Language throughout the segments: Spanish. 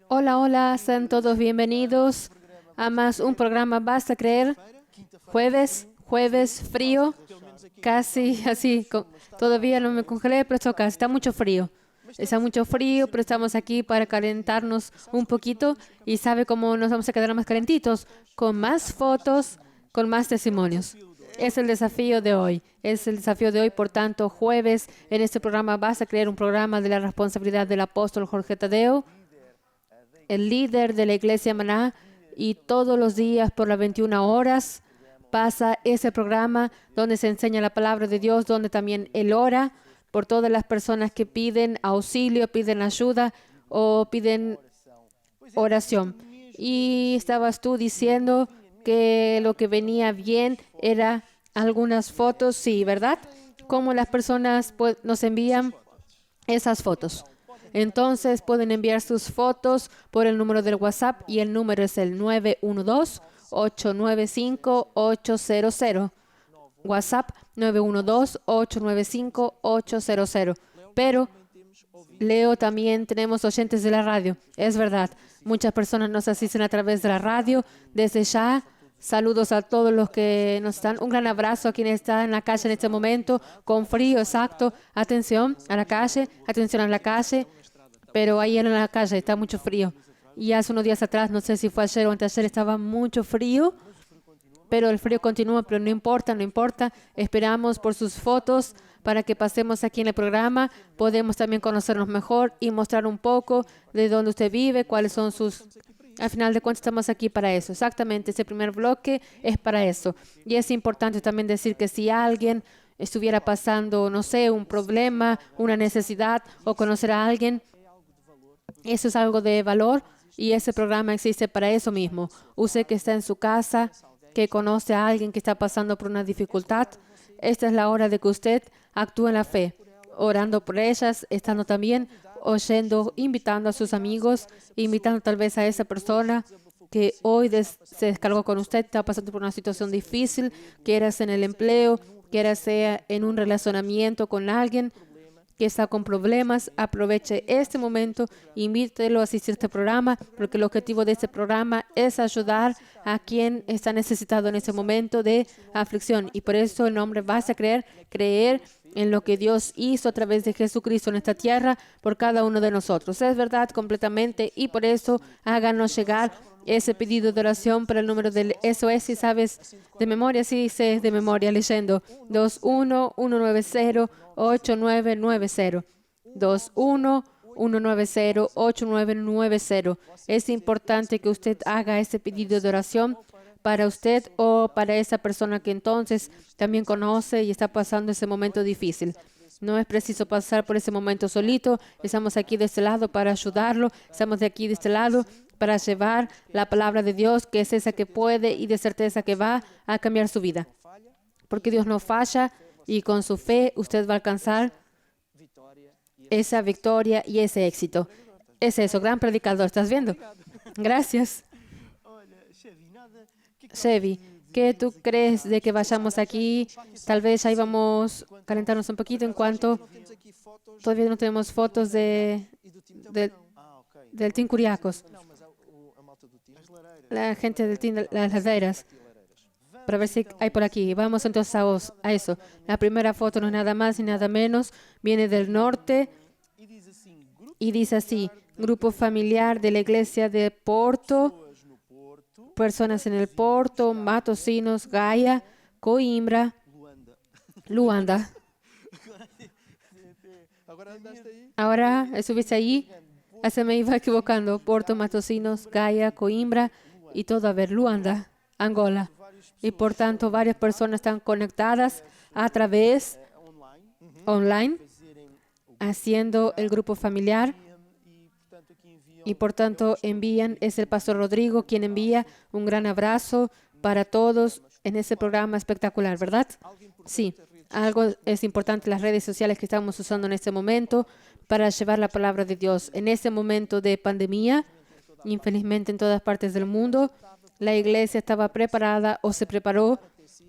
Hola, hola, sean todos bienvenidos a más un programa Vas a Creer, jueves frío, casi así, todavía no me congelé, pero está mucho frío. Está mucho frío, pero estamos aquí para calentarnos un poquito y ¿sabe cómo nos vamos a quedar más calentitos? Con más fotos, con más testimonios. Es el desafío de hoy. Es el desafío de hoy, por tanto, jueves en este programa Vas a Creer, un programa de la responsabilidad del apóstol Jorge Tadeo, el líder de la iglesia Maná, y todos los días por las 21 horas pasa ese programa donde se enseña la palabra de Dios, donde también Él ora por todas las personas que piden auxilio, piden ayuda o piden oración. Y estabas tú diciendo que lo que venía bien era algunas fotos, sí, ¿verdad? Cómo las personas nos envían esas fotos. Entonces pueden enviar sus fotos por el número del WhatsApp y el número es el 912-895-800. WhatsApp 912-895-800. Pero, Leo, también tenemos oyentes de la radio. Es verdad, muchas personas nos asisten a través de la radio. Desde ya, saludos a todos los que nos están. Un gran abrazo a quien está en la calle en este momento, con frío, exacto. Atención a la calle, atención a la calle. Pero ahí en la calle está mucho frío. Y hace unos días atrás, no sé si fue ayer o anteayer, estaba mucho frío. Pero el frío continúa, pero no importa, no importa. Esperamos por sus fotos para que pasemos aquí en el programa. Podemos también conocernos mejor y mostrar un poco de dónde usted vive, cuáles son sus... Al final de cuentas, estamos aquí para eso. Exactamente, ese primer bloque es para eso. Y es importante también decir que si alguien estuviera pasando, no sé, un problema, una necesidad o conocer a alguien, eso es algo de valor y ese programa existe para eso mismo. Usted que está en su casa, que conoce a alguien que está pasando por una dificultad, esta es la hora de que usted actúe en la fe, orando por ellas, estando también oyendo, invitando a sus amigos, invitando tal vez a esa persona que hoy se descargó con usted, está pasando por una situación difícil, quiera sea en el empleo, quiera sea en un relacionamiento con alguien que está con problemas. Aproveche este momento, invítelo a asistir a este programa, porque el objetivo de este programa es ayudar a quien está necesitado en este momento de aflicción. Y por eso el nombre Vas a creer en lo que Dios hizo a través de Jesucristo en esta tierra por cada uno de nosotros. Es verdad completamente, y por eso háganos llegar ese pedido de oración para el número del SOS. Si sabes de memoria, sí sé de memoria leyendo 21-190-8990. 21-190-8990. Es importante que usted haga ese pedido de oración para usted o para esa persona que entonces también conoce y está pasando ese momento difícil. No es preciso pasar por ese momento solito. Estamos aquí de este lado para ayudarlo. Estamos de aquí de este lado para llevar la palabra de Dios, que es esa que puede y de certeza que va a cambiar su vida. Porque Dios no falla y con su fe usted va a alcanzar esa victoria y ese éxito. Es eso, gran predicador. ¿Estás viendo? Gracias. Chevy, ¿qué tú crees de que vayamos aquí? Tal vez ahí vamos a calentarnos un poquito en cuanto todavía no tenemos fotos del Team Curiacos. La gente del Team de las laderas. Para ver si hay por aquí. Vamos entonces a eso. La primera foto no es nada más ni nada menos. Viene del norte y dice así: grupo familiar de la iglesia de Porto. Personas en el Porto, Matosinhos, Gaia, Coimbra, Luanda. Ahora estuviste ahí, se me iba equivocando. Porto, Matosinhos, Gaia, Coimbra y todo, a ver, Luanda, Angola. Y por tanto, varias personas están conectadas a través online, haciendo el grupo familiar. Y por tanto envían, es el pastor Rodrigo quien envía un gran abrazo para todos en ese programa espectacular, ¿verdad? Sí, algo es importante, las redes sociales que estamos usando en este momento para llevar la palabra de Dios. En este momento de pandemia, infelizmente en todas partes del mundo, la iglesia estaba preparada o se preparó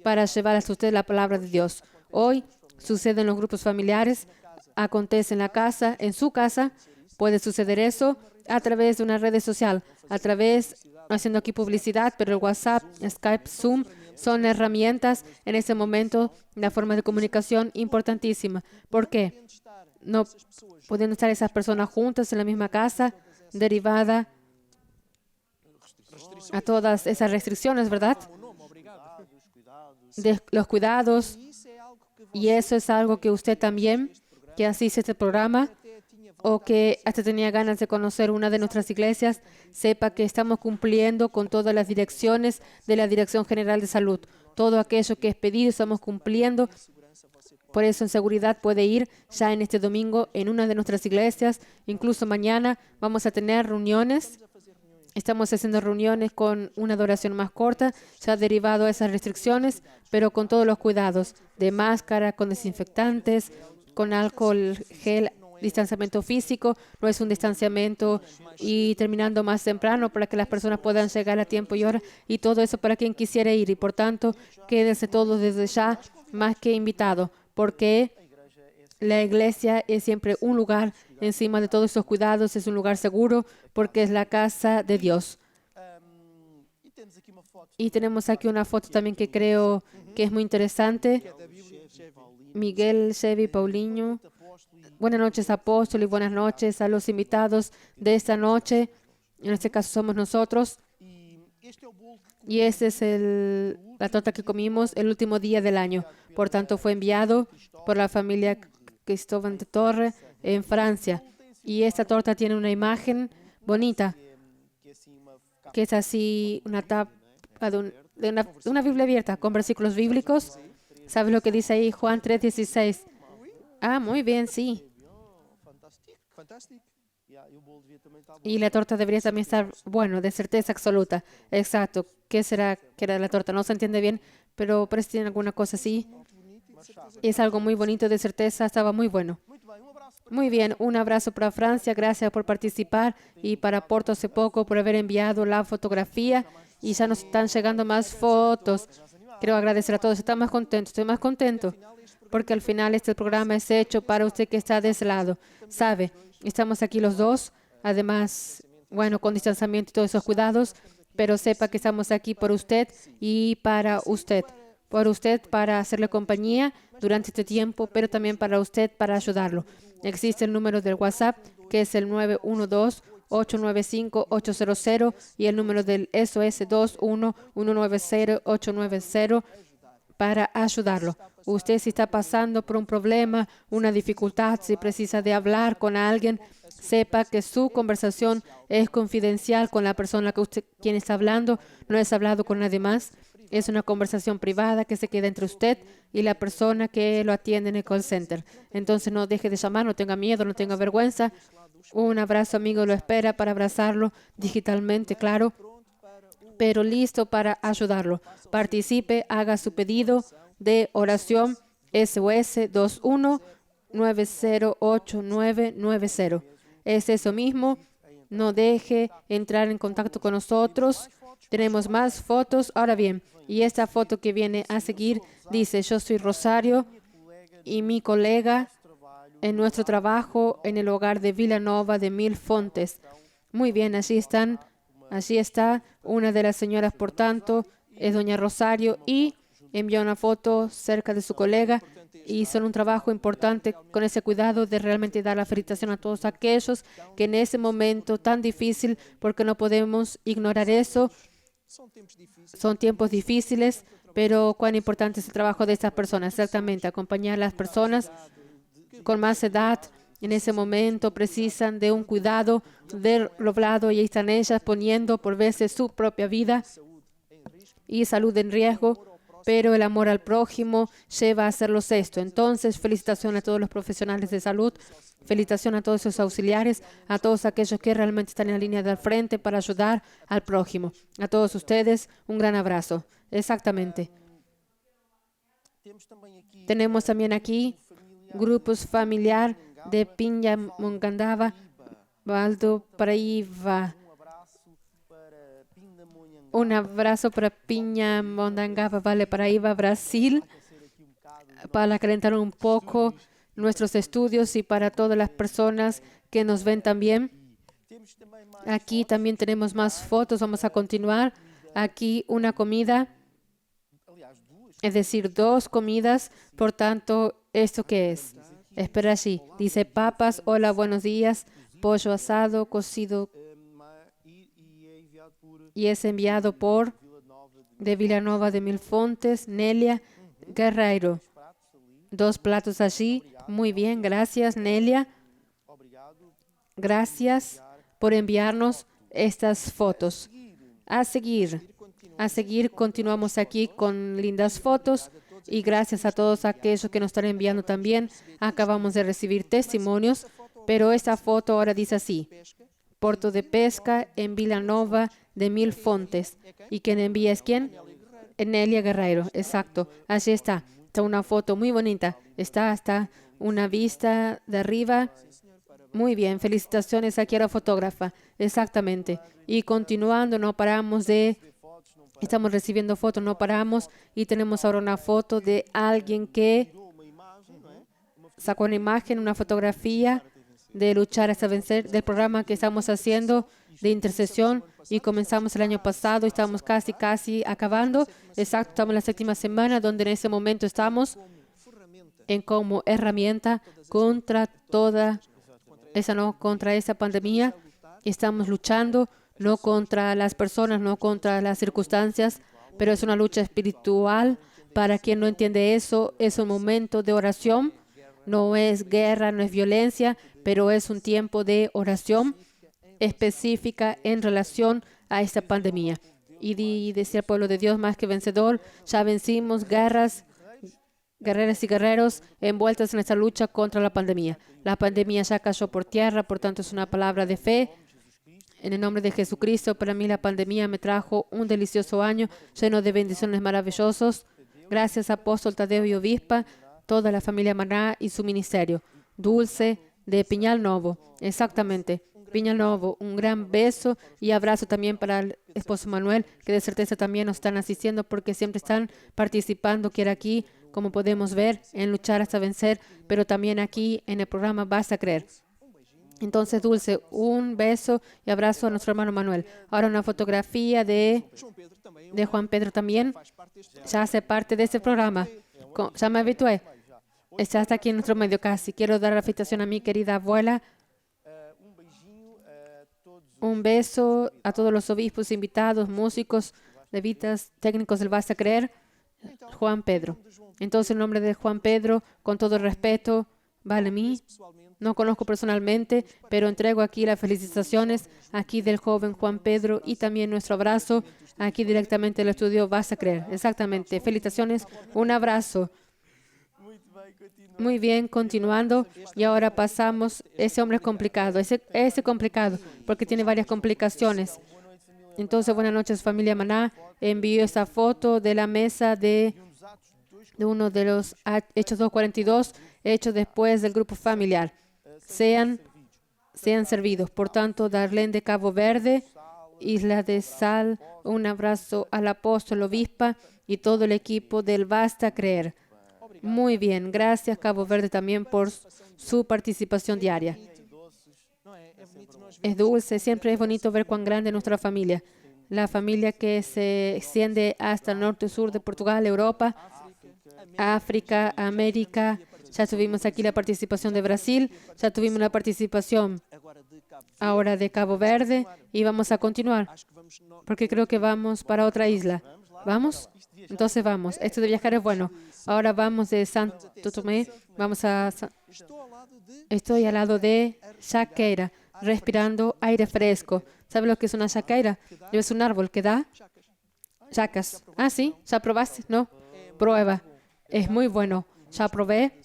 para llevar a usted la palabra de Dios. Hoy sucede en los grupos familiares, acontece en la casa, en su casa, puede suceder eso. a través de una red social, a través, haciendo aquí publicidad, pero el WhatsApp, Skype, Zoom son herramientas en ese momento, una forma de comunicación importantísima. ¿Por qué? No pudiendo estar esas personas juntas en la misma casa, derivada a todas esas restricciones, ¿verdad? De los cuidados. Y eso es algo que usted también, que asiste a este programa, o que hasta tenía ganas de conocer una de nuestras iglesias, sepa que estamos cumpliendo con todas las direcciones de la Dirección General de Salud. Todo aquello que es pedido estamos cumpliendo. Por eso en seguridad puede ir ya en este domingo en una de nuestras iglesias. Incluso mañana vamos a tener reuniones. Estamos haciendo reuniones con una adoración más corta, ya derivado a esas restricciones, pero con todos los cuidados de máscara, con desinfectantes, con alcohol gel, distanciamiento físico. No es un distanciamiento y terminando más temprano para que las personas puedan llegar a tiempo y hora, y todo eso para quien quisiera ir. Y por tanto, quédense todos desde ya más que invitados, porque la iglesia es siempre un lugar encima de todos esos cuidados, es un lugar seguro porque es la casa de Dios. Y tenemos aquí una foto también que creo que es muy interesante. Miguel, Chevy, Paulinho. Buenas noches, apóstol, y buenas noches a los invitados de esta noche. En este caso somos nosotros. Y esta es la torta que comimos el último día del año. Por tanto, fue enviado por la familia Cristóbal de Torre en Francia. Y esta torta tiene una imagen bonita, que es así una tapa de una Biblia abierta con versículos bíblicos. ¿Sabes lo que dice ahí? Juan 3:16. Ah, muy bien, sí. Y la torta debería también estar, bueno, de certeza absoluta. Exacto. ¿Qué será que era la torta? No se entiende bien, pero parece que tiene alguna cosa así. Es algo muy bonito, de certeza. Estaba muy bueno. Muy bien, un abrazo para Francia. Gracias por participar, y para Porto hace poco por haber enviado la fotografía. Y ya nos están llegando más fotos. Quiero agradecer a todos. Estoy más contento, porque al final este programa es hecho para usted que está de ese lado. Sabe, estamos aquí los dos, además, bueno, con distanciamiento y todos esos cuidados, pero sepa que estamos aquí por usted y para usted. Por usted para hacerle compañía durante este tiempo, pero también para usted para ayudarlo. Existe el número del WhatsApp, que es el 912-895-800, y el número del SOS 21-190-890 para ayudarlo. Usted, si está pasando por un problema, una dificultad, si precisa de hablar con alguien, sepa que su conversación es confidencial con la persona que usted, quien está hablando. No es hablado con nadie más. Es una conversación privada que se queda entre usted y la persona que lo atiende en el call center. Entonces no deje de llamar, no tenga miedo, no tenga vergüenza. Un abrazo amigo lo espera para abrazarlo digitalmente, claro, pero listo para ayudarlo. Participe, haga su pedido de oración SOS 21-908990. Es eso mismo. No deje entrar en contacto con nosotros. Tenemos más fotos. Ahora bien, y esta foto que viene a seguir dice: yo soy Rosario y mi colega en nuestro trabajo en el hogar de Villanova de Mil Fontes. Muy bien, allí están. Allí está una de las señoras, por tanto, es doña Rosario, y envió una foto cerca de su colega. Y son un trabajo importante con ese cuidado de realmente dar la felicitación a todos aquellos que en ese momento tan difícil, porque no podemos ignorar eso, son tiempos difíciles, pero cuán importante es el trabajo de estas personas. Exactamente, acompañar a las personas con más edad en ese momento precisan de un cuidado doblado, y ahí están ellas poniendo por veces su propia vida y salud en riesgo, pero el amor al prójimo lleva a hacerlos esto. Entonces, felicitación a todos los profesionales de salud, felicitación a todos sus auxiliares, a todos aquellos que realmente están en la línea del frente para ayudar al prójimo. A todos ustedes, un gran abrazo. Exactamente. Tenemos también aquí grupos familiar de Pindamonhangaba, Valdo Paraíba. Un abrazo para Pindamonhangaba, Vale Paraíba, Brasil, para calentar un poco nuestros estudios, y para todas las personas que nos ven también. Aquí también tenemos más fotos. Vamos a continuar. Aquí una comida, es decir, 2 comidas. Por tanto, ¿esto qué es? Espera allí. Dice papas, hola, buenos días, pollo asado, cocido y es enviado por de Vilanova de Mil Fontes, Nelia Guerreiro. 2 platos allí. Muy bien, gracias, Nelia. Gracias por enviarnos estas fotos. A seguir, continuamos aquí con lindas fotos y gracias a todos aquellos que nos están enviando también. Acabamos de recibir testimonios, pero esta foto ahora dice así: Puerto de Pesca en Vilanova de Mil Fontes. ¿Y quien envía es quién? Nelia Guerreiro, exacto. Allí está. Está una foto muy bonita. Está una vista de arriba. Muy bien, felicitaciones aquí a la fotógrafa. Exactamente. Y continuando, no paramos estamos recibiendo fotos, no paramos. Y tenemos ahora una foto de alguien que sacó una imagen, una fotografía de luchar hasta vencer, del programa que estamos haciendo de intercesión. Y comenzamos el año pasado, estamos casi acabando. Exacto, estamos en la 7ª semana, donde en ese momento estamos como herramienta contra contra esa pandemia. Estamos luchando no contra las personas, no contra las circunstancias, pero es una lucha espiritual. Para quien no entiende eso, es un momento de oración. No es guerra, no es violencia, pero es un tiempo de oración específica en relación a esta pandemia. Y decía el pueblo de Dios, más que vencedor, ya vencimos guerreras y guerreros envueltos en esta lucha contra la pandemia. La pandemia ya cayó por tierra, por tanto es una palabra de fe. En el nombre de Jesucristo, para mí la pandemia me trajo un delicioso año lleno de bendiciones maravillosos. Gracias, apóstol Tadeo y obispa, toda la familia Maná y su ministerio. Dulce de Piñal Novo, exactamente. Piñal Novo, un gran beso y abrazo también para el esposo Manuel, que de certeza también nos están asistiendo porque siempre están participando, quiera aquí, como podemos ver, en luchar hasta vencer, pero también aquí en el programa Basta Creer. Entonces, Dulce, un beso y abrazo a nuestro hermano Manuel. Ahora una fotografía de Juan Pedro también. Ya hace parte de este programa. Ya me habitué. Ya está aquí en nuestro medio casi. Quiero dar la felicitación a mi querida abuela. Un beso a todos los obispos, invitados, músicos, levitas, técnicos del Basta Creer. Juan Pedro. Entonces, en nombre de Juan Pedro, con todo el respeto, vale mí. No conozco personalmente, pero entrego aquí las felicitaciones aquí del joven Juan Pedro y también nuestro abrazo aquí directamente del estudio Basta Creer. Exactamente. Felicitaciones. Un abrazo. Muy bien, continuando. Y ahora pasamos. Ese hombre es complicado. Ese complicado porque tiene varias complicaciones. Entonces, buenas noches, familia Maná. Envío esta foto de la mesa de uno de los Hechos 2:42, hechos después del grupo familiar. Sean servidos. Por tanto, Darlene de Cabo Verde, Isla de Sal, un abrazo al apóstol, obispa y todo el equipo del Basta Creer. Muy bien, gracias Cabo Verde también por su participación diaria. Es dulce, siempre es bonito ver cuán grande es nuestra familia. La familia que se extiende hasta el norte y sur de Portugal, Europa, África, América. Ya tuvimos aquí la participación de Brasil, ya tuvimos la participación ahora de Cabo Verde y vamos a continuar, porque creo que vamos para otra isla. ¿Vamos? Entonces vamos. Esto de viajar es bueno. Ahora vamos de Santo Tomé, estoy al lado de Chaqueira, respirando aire fresco. ¿Sabe lo que es una chaqueira? Es un árbol que da chacas. Ah, sí, ¿ya probaste? No, prueba. Es muy bueno. Ya probé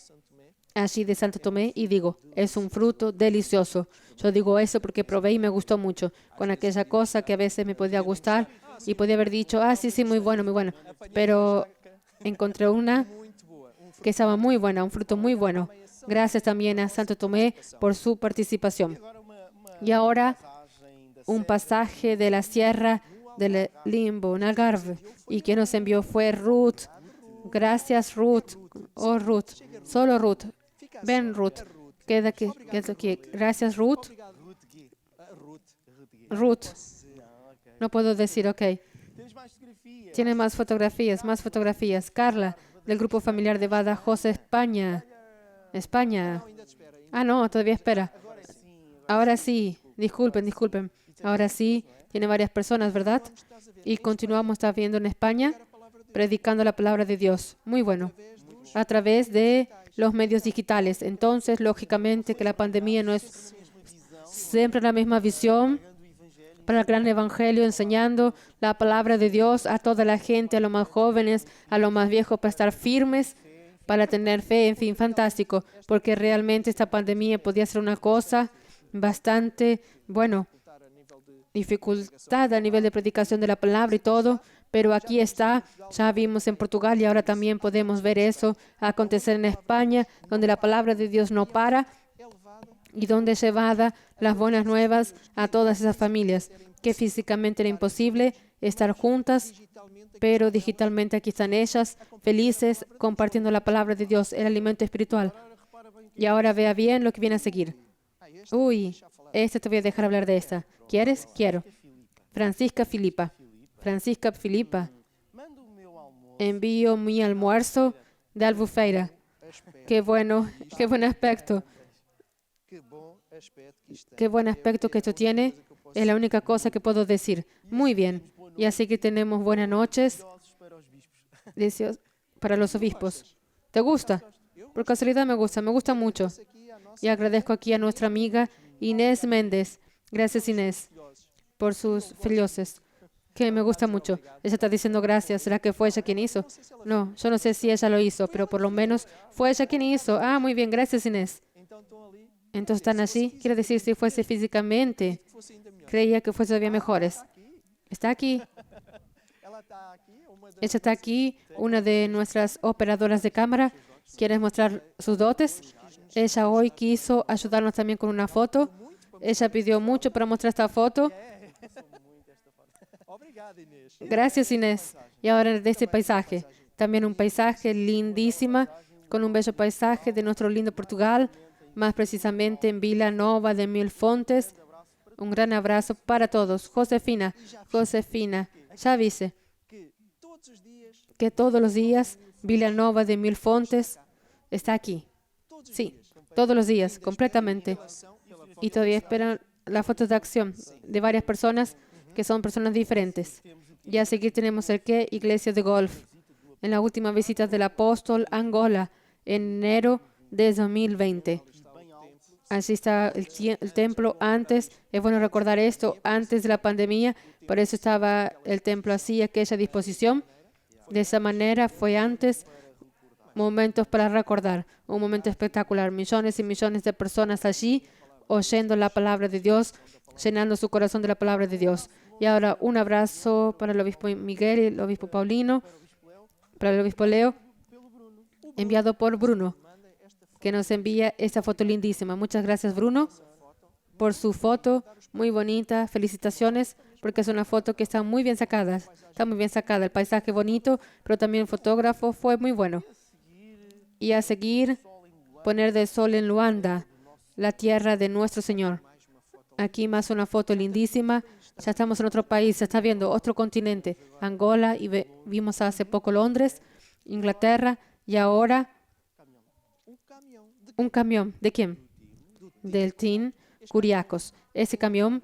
allí de Santo Tomé y digo, es un fruto delicioso. Yo digo eso porque probé y me gustó mucho. Con aquella cosa que a veces me podía gustar y podía haber dicho, ah, sí, muy bueno, muy bueno. Pero encontré una que estaba muy buena, un fruto muy bueno. Gracias también a Santo Tomé por su participación. Y ahora un pasaje de la sierra del Limbo, en Algarve. Y quien nos envió fue Ruth. Gracias, Ruth. Oh, Ruth. Solo Ruth. Ven, Ruth. Queda aquí. Gracias, Ruth. Ruth. No puedo decir, ok. Tiene más fotografías, más fotografías. Carla, del grupo familiar de Badajoz, España. España. Ah, no, todavía espera. Ahora sí. Disculpen. Ahora sí, tiene varias personas, ¿verdad? Y continuamos viendo en España, predicando la palabra de Dios. Muy bueno. A través de los medios digitales. Entonces, lógicamente, que la pandemia no es siempre la misma visión para el gran evangelio, enseñando la palabra de Dios a toda la gente, a los más jóvenes, a los más viejos, para estar firmes, para tener fe, en fin, fantástico, porque realmente esta pandemia podía ser una cosa bastante, bueno, dificultad a nivel de predicación de la palabra y todo, pero aquí está, ya vimos en Portugal y ahora también podemos ver eso acontecer en España, donde la palabra de Dios no para y donde es llevada las buenas nuevas a todas esas familias, que físicamente era imposible estar juntas, pero digitalmente aquí están ellas, felices, compartiendo la palabra de Dios, el alimento espiritual. Y ahora vea bien lo que viene a seguir. Uy, te voy a dejar hablar de esta. ¿Quieres? Quiero. Francisca Filipa, envío mi almuerzo de Albufeira. Qué bueno, qué buen aspecto. Qué buen aspecto que esto tiene. Es la única cosa que puedo decir. Muy bien. Y así que tenemos buenas noches. Deseos para los obispos. ¿Te gusta? Por casualidad me gusta mucho. Y agradezco aquí a nuestra amiga Inés Méndez. Gracias, Inés, por sus felices, que me gusta mucho. Ella está diciendo gracias. ¿Será que fue ella quien hizo? No, yo no sé si ella lo hizo, pero por lo menos fue ella quien hizo. Ah, muy bien, gracias, Inés. Entonces están allí. Quiere decir, si fuese físicamente, creía que fuese todavía mejores. Está aquí. Ella está aquí, una de nuestras operadoras de cámara. ¿Quieres mostrar sus dotes? Ella hoy quiso ayudarnos también con una foto. Ella pidió mucho para mostrar esta foto. Gracias, Inés. Y ahora de este paisaje. También un paisaje lindísima, con un bello paisaje de nuestro lindo Portugal, más precisamente en Vila Nova de Mil Fontes. Un gran abrazo para todos. Josefina, ya dice que todos los días Vila Nova de Mil Fontes está aquí. Sí, todos los días, completamente. Y todavía esperan las fotos de acción de varias personas que son personas diferentes. Y a seguir tenemos el que Iglesia de Golf. En la última visita del apóstol a Angola, en enero de 2020. Así está el templo antes. Es bueno recordar esto, antes de la pandemia. Por eso estaba el templo así, aquella disposición. De esa manera fue antes. Momentos para recordar. Un momento espectacular. Millones y millones de personas allí oyendo la palabra de Dios, llenando su corazón de la palabra de Dios. Y ahora un abrazo para el obispo Miguel y el obispo Paulino, para el obispo Leo, enviado por Bruno, que nos envía esta foto lindísima. Muchas gracias, Bruno, por su foto muy bonita. Felicitaciones, porque es una foto que está muy bien sacada. Está muy bien sacada. El paisaje bonito, pero también el fotógrafo fue muy bueno. Y a seguir, poner del sol en Luanda, la tierra de nuestro Señor. Aquí más una foto lindísima. Ya estamos en otro país, se está viendo otro continente, Angola, y vimos hace poco Londres, Inglaterra, y ahora un camión. ¿De quién? Del Team Curiacos. Ese camión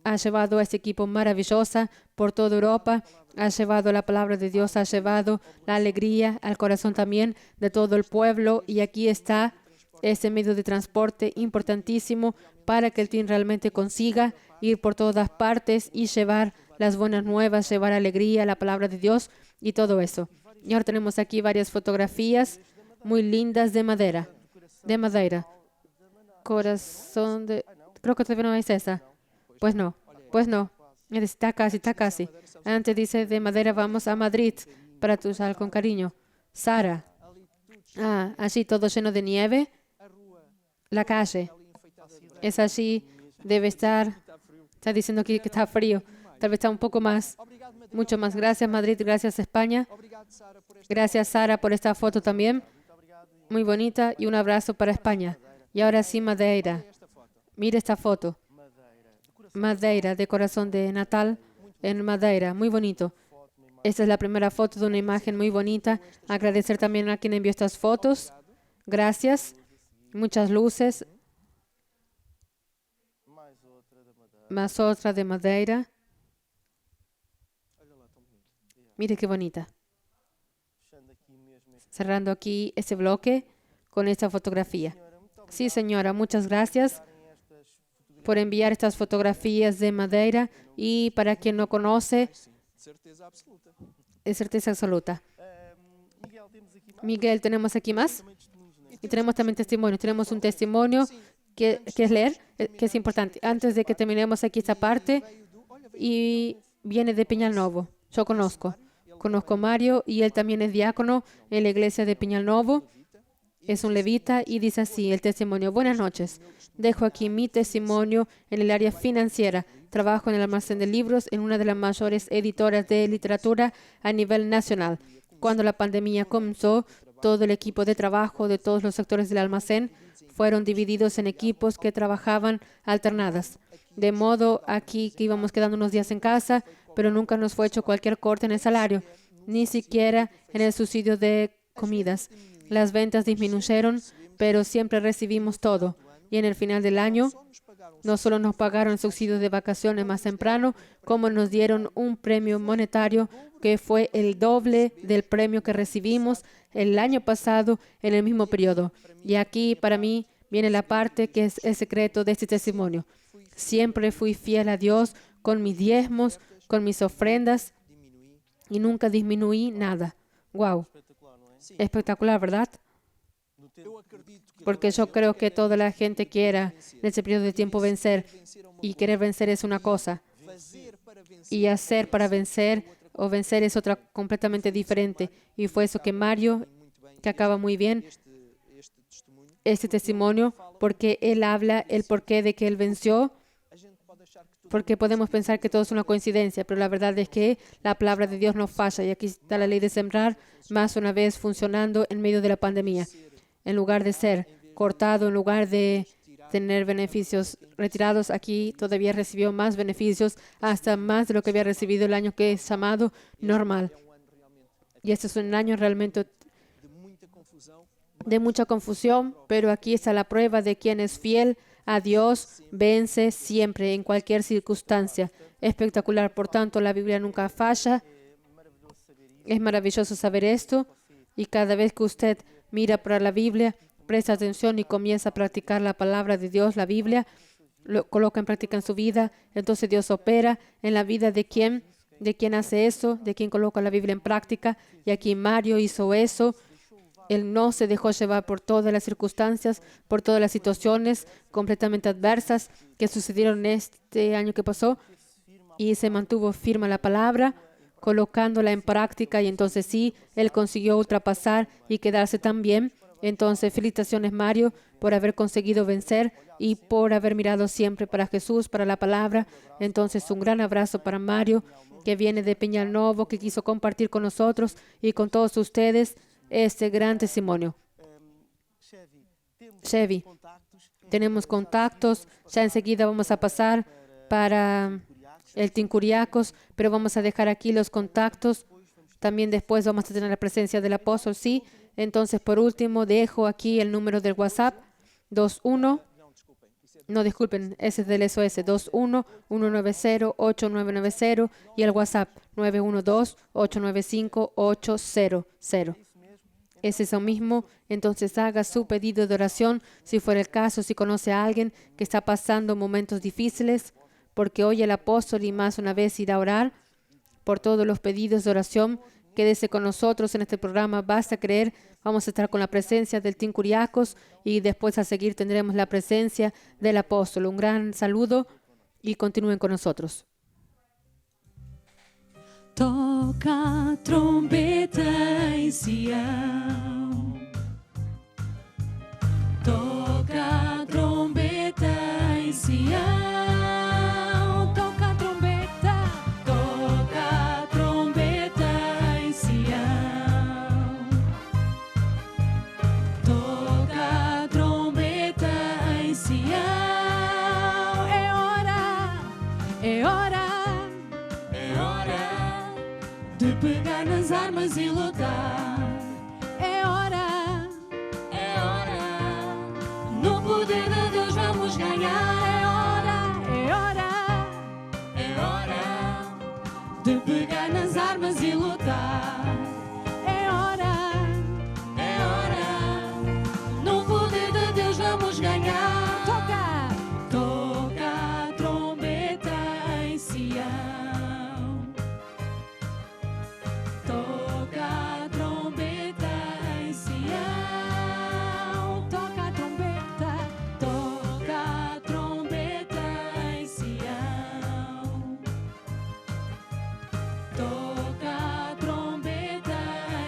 ha llevado a este equipo maravillosa por toda Europa, ha llevado la palabra de Dios, ha llevado la alegría al corazón también de todo el pueblo, y aquí está ese medio de transporte importantísimo para que el team realmente consiga ir por todas partes y llevar las buenas nuevas, llevar alegría, la palabra de Dios y todo eso. Y ahora tenemos aquí varias fotografías muy lindas de madera. Corazón de... Creo que todavía no es esa. Pues no. Está casi. Antes dice de madera, vamos a Madrid para tu sal con cariño. Sara. Allí todo lleno de nieve. La calle. Es allí, debe estar. Está diciendo aquí que está frío. Tal vez está un poco más. Mucho más. Gracias, Madrid. Gracias, España. Gracias, Sara, por esta foto también. Muy bonita. Y un abrazo para España. Y ahora sí, Madeira. Mira esta foto. Madeira, decoración de Natal en Madeira. Muy bonito. Esta es la primera foto de una imagen muy bonita. Agradecer también a quien envió estas fotos. Gracias. Muchas luces. Más otra de Madeira. Mire qué bonita. Cerrando aquí ese bloque con esta fotografía. Sí, señora, muchas gracias por enviar estas fotografías de Madeira. Y para quien no conoce, es certeza absoluta. Miguel, ¿tenemos aquí más? Y tenemos también testimonio. Tenemos un testimonio que es leer, que es importante. Antes de que terminemos aquí esta parte, y viene de Peñal Novo. Yo conozco a Mario y él también es diácono en la iglesia de Peñal Novo. Es un levita y dice así el testimonio. Buenas noches. Dejo aquí mi testimonio en el área financiera. Trabajo en el almacén de libros en una de las mayores editoras de literatura a nivel nacional. Cuando la pandemia comenzó, todo el equipo de trabajo de todos los sectores del almacén fueron divididos en equipos que trabajaban alternadas. De modo aquí que íbamos quedando unos días en casa, pero nunca nos fue hecho cualquier corte en el salario, ni siquiera en el subsidio de comidas. Las ventas disminuyeron, pero siempre recibimos todo. Y en el final del año, no solo nos pagaron el subsidio de vacaciones más temprano, como nos dieron un premio monetario que fue el doble del premio que recibimos el año pasado en el mismo periodo. Y aquí, para mí, viene la parte que es el secreto de este testimonio. Siempre fui fiel a Dios con mis diezmos, con mis ofrendas, y nunca disminuí nada. ¡Wow! Espectacular, ¿verdad? Porque yo creo que toda la gente quiera en ese periodo de tiempo vencer. Y querer vencer es una cosa. Y hacer para vencer o vencer es otra completamente diferente. Y fue eso que Mario, que acaba muy bien este testimonio, porque él habla el porqué de que él venció. Porque podemos pensar que todo es una coincidencia, pero la verdad es que la palabra de Dios no falla. Y aquí está la ley de sembrar, más una vez funcionando en medio de la pandemia. En lugar de ser cortado, en lugar de tener beneficios retirados, aquí todavía recibió más beneficios, hasta más de lo que había recibido el año que es llamado normal. Y este es un año realmente de mucha confusión, pero aquí está la prueba de quien es fiel a Dios, vence siempre, en cualquier circunstancia. Espectacular, por tanto, la Biblia nunca falla. Es maravilloso saber esto, y cada vez que usted mira para la Biblia, presta atención y comienza a practicar la palabra de Dios, la Biblia, lo coloca en práctica en su vida, entonces Dios opera en la vida de quien hace eso, de quien coloca la Biblia en práctica. Y aquí Mario hizo eso. Él no se dejó llevar por todas las circunstancias, por todas las situaciones completamente adversas que sucedieron este año que pasó, y se mantuvo firme a la palabra, colocándola en práctica, y entonces sí, él consiguió ultrapasar y quedarse tan bien. Entonces, felicitaciones, Mario, por haber conseguido vencer y por haber mirado siempre para Jesús, para la palabra. Entonces, un gran abrazo para Mario, que viene de Peñal Novo, que quiso compartir con nosotros y con todos ustedes este gran testimonio. Chevy, tenemos contactos. Ya enseguida vamos a pasar para el Team Curiacos, pero vamos a dejar aquí los contactos. También después vamos a tener la presencia del apóstol, sí. Entonces, por último, dejo aquí el número del WhatsApp, 21, no, disculpen, ese es del SOS, 21-190-8990, y el WhatsApp, 912-895-800. Es eso mismo. Entonces, haga su pedido de oración, si fuera el caso, si conoce a alguien que está pasando momentos difíciles, porque hoy el apóstol y más una vez irá a orar por todos los pedidos de oración. Quédese con nosotros en este programa. Basta creer. Vamos a estar con la presencia del Team Curiacos y después a seguir tendremos la presencia del apóstol. Un gran saludo y continúen con nosotros. Toca a trombeta em Sião. Toca a trombeta em Sião. Toca a trombeta. Toca a trombeta em Sião. Toca a trombeta em Sião. É hora É hora de pegar nas armas e lutar. É hora, no poder de Deus vamos ganhar. É hora de pegar nas armas e lutar. É hora, no poder de Deus vamos ganhar. Toca a trombeta em Sião. Toca a trombeta em Sião. Toca a trombeta em Sião. Toca a trombeta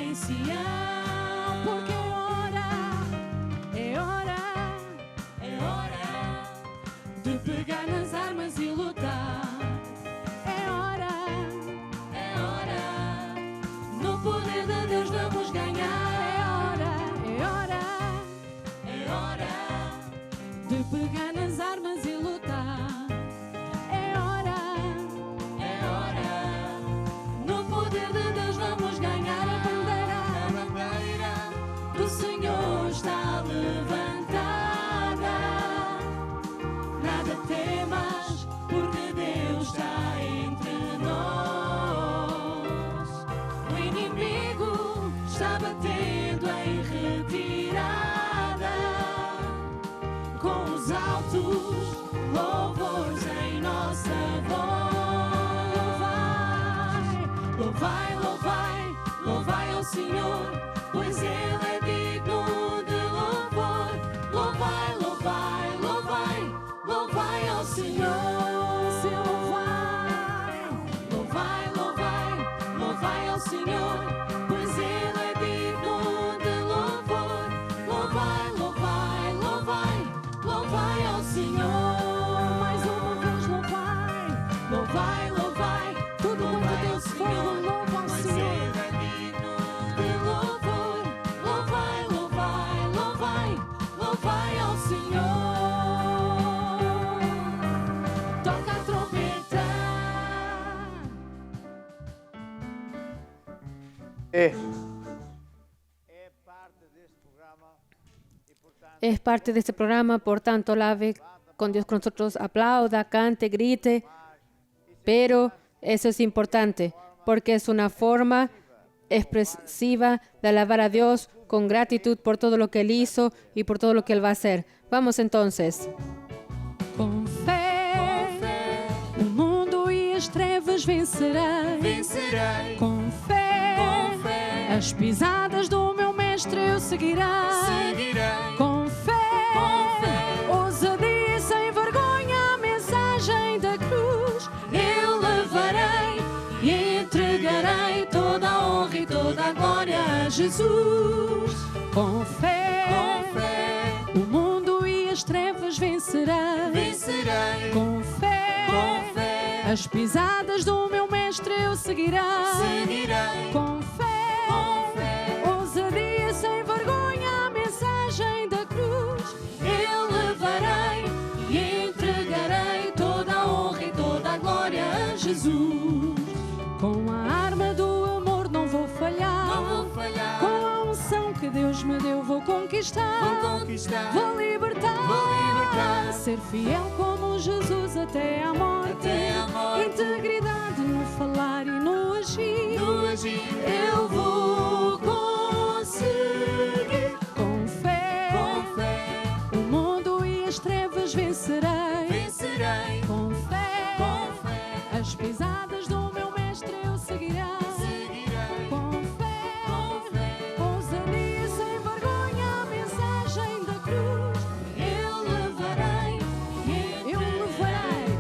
em Sião. Porque é hora de pegar nas armas e lutar. É hora, no poder de Deus vamos ganhar. É hora de pegar nas armas e lutar. É hora, no poder de Deus vamos ganhar. A bandeira do Senhor está levantada. Nada temas, porque Deus está entre nós. O inimigo está batendo em retirada, com os altos louvores em nossa voz. Louvai ao Senhor, pois Ele é digno de louvor. Louvai ao Senhor. Louvai ao Senhor, pois Ele é digno de louvor. Louvai ao Senhor. Mais uma vez louvai, todo mundo Deus fogo, louva ao Senhor. Ele é digno de louvor. Louvai ao Senhor. Toca a trombeta. Es parte de este programa, por tanto, alabe con Dios con nosotros, aplauda, cante, grite, pero eso es importante porque es una forma expresiva de alabar a Dios con gratitud por todo lo que Él hizo y por todo lo que Él va a hacer. Vamos entonces. Com fé, o mundo e as trevas vencerei. Com fé, as pisadas do meu mestre eu seguirei. Com fé, ousadia sem vergonha, a mensagem da cruz eu levarei e entregarei toda a honra e toda a glória a Jesus. Com fé, o mundo e as trevas vencerei. Com fé, as pisadas do meu mestre eu seguirei. Com fé, ousadia sem vergonha, a mensagem da cruz eu levarei e entregarei toda a honra e toda a glória a Jesus. Com a arma do amor não vou falhar. Com a unção que Deus me deu vou conquistar. Vou libertar. Ser fiel como Jesus até à morte. Integridade no falar e no agir. Eu vou conseguir. Com fé, o mundo e as trevas vencerei. Com fé, as pisadas do meu mestre eu seguirei. Com fé, ousadia sem vergonha, a mensagem da cruz eu levarei e entregarei.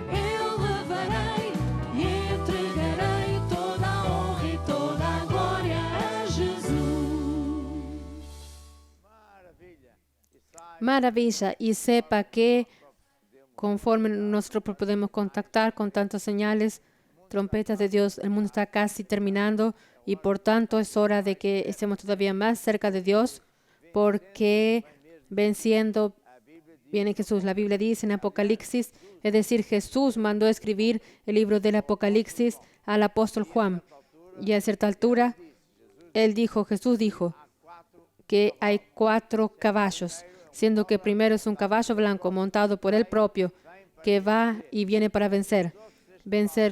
Eu levarei e entregarei toda a honra e toda a glória a Jesus. Maravilla. Y sepa que conforme nosotros podemos contactar con tantas señales, trompetas de Dios, el mundo está casi terminando y por tanto es hora de que estemos todavía más cerca de Dios, porque venciendo viene Jesús. La Biblia dice en Apocalipsis, es decir, Jesús mandó escribir el libro del Apocalipsis al apóstol Juan. Y a cierta altura, Jesús dijo que hay 4 caballos, siendo que primero es un caballo blanco montado por él propio, que va y viene para vencer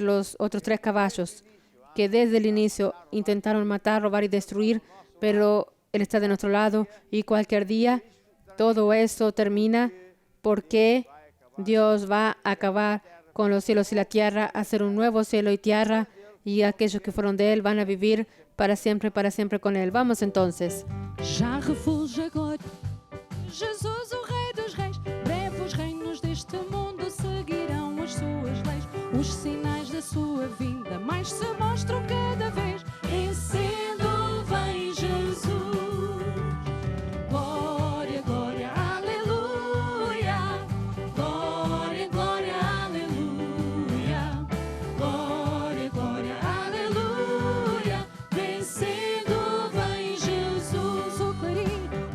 los otros 3 caballos, que desde el inicio intentaron matar, robar y destruir, pero Él está de nuestro lado y cualquier día todo eso termina porque Dios va a acabar con los cielos y la tierra, hacer un nuevo cielo y tierra, y aquellos que fueron de Él van a vivir para siempre con Él. Vamos entonces. Já refulge agora Jesus, o Rei dos Reis. Breve os reinos deste mundo seguirão as suas leis. Os sinais da sua vinda mais se mostram cada vez. Vencendo vem Jesus. Glória, glória, aleluia. Glória, glória, aleluia. Glória, glória, aleluia. Vencendo vem Jesus.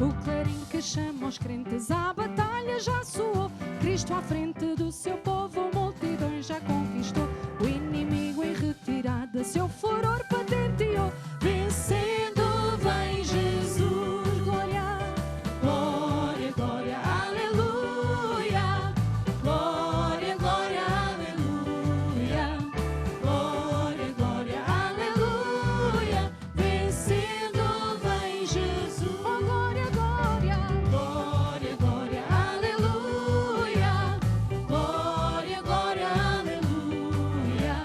O clarim que chama os crentes à batalha já soou. Cristo à frente do seu povo, multidões já conquistou. O inimigo em retirada, seu furor patenteou. Vencendo vem Jesus. Glória, glória, glória, aleluia. Glória, glória, aleluia. Glória, glória, aleluia. Vencendo vem Jesus. Oh, glória, glória. Glória, glória, aleluia. Glória, glória, aleluia.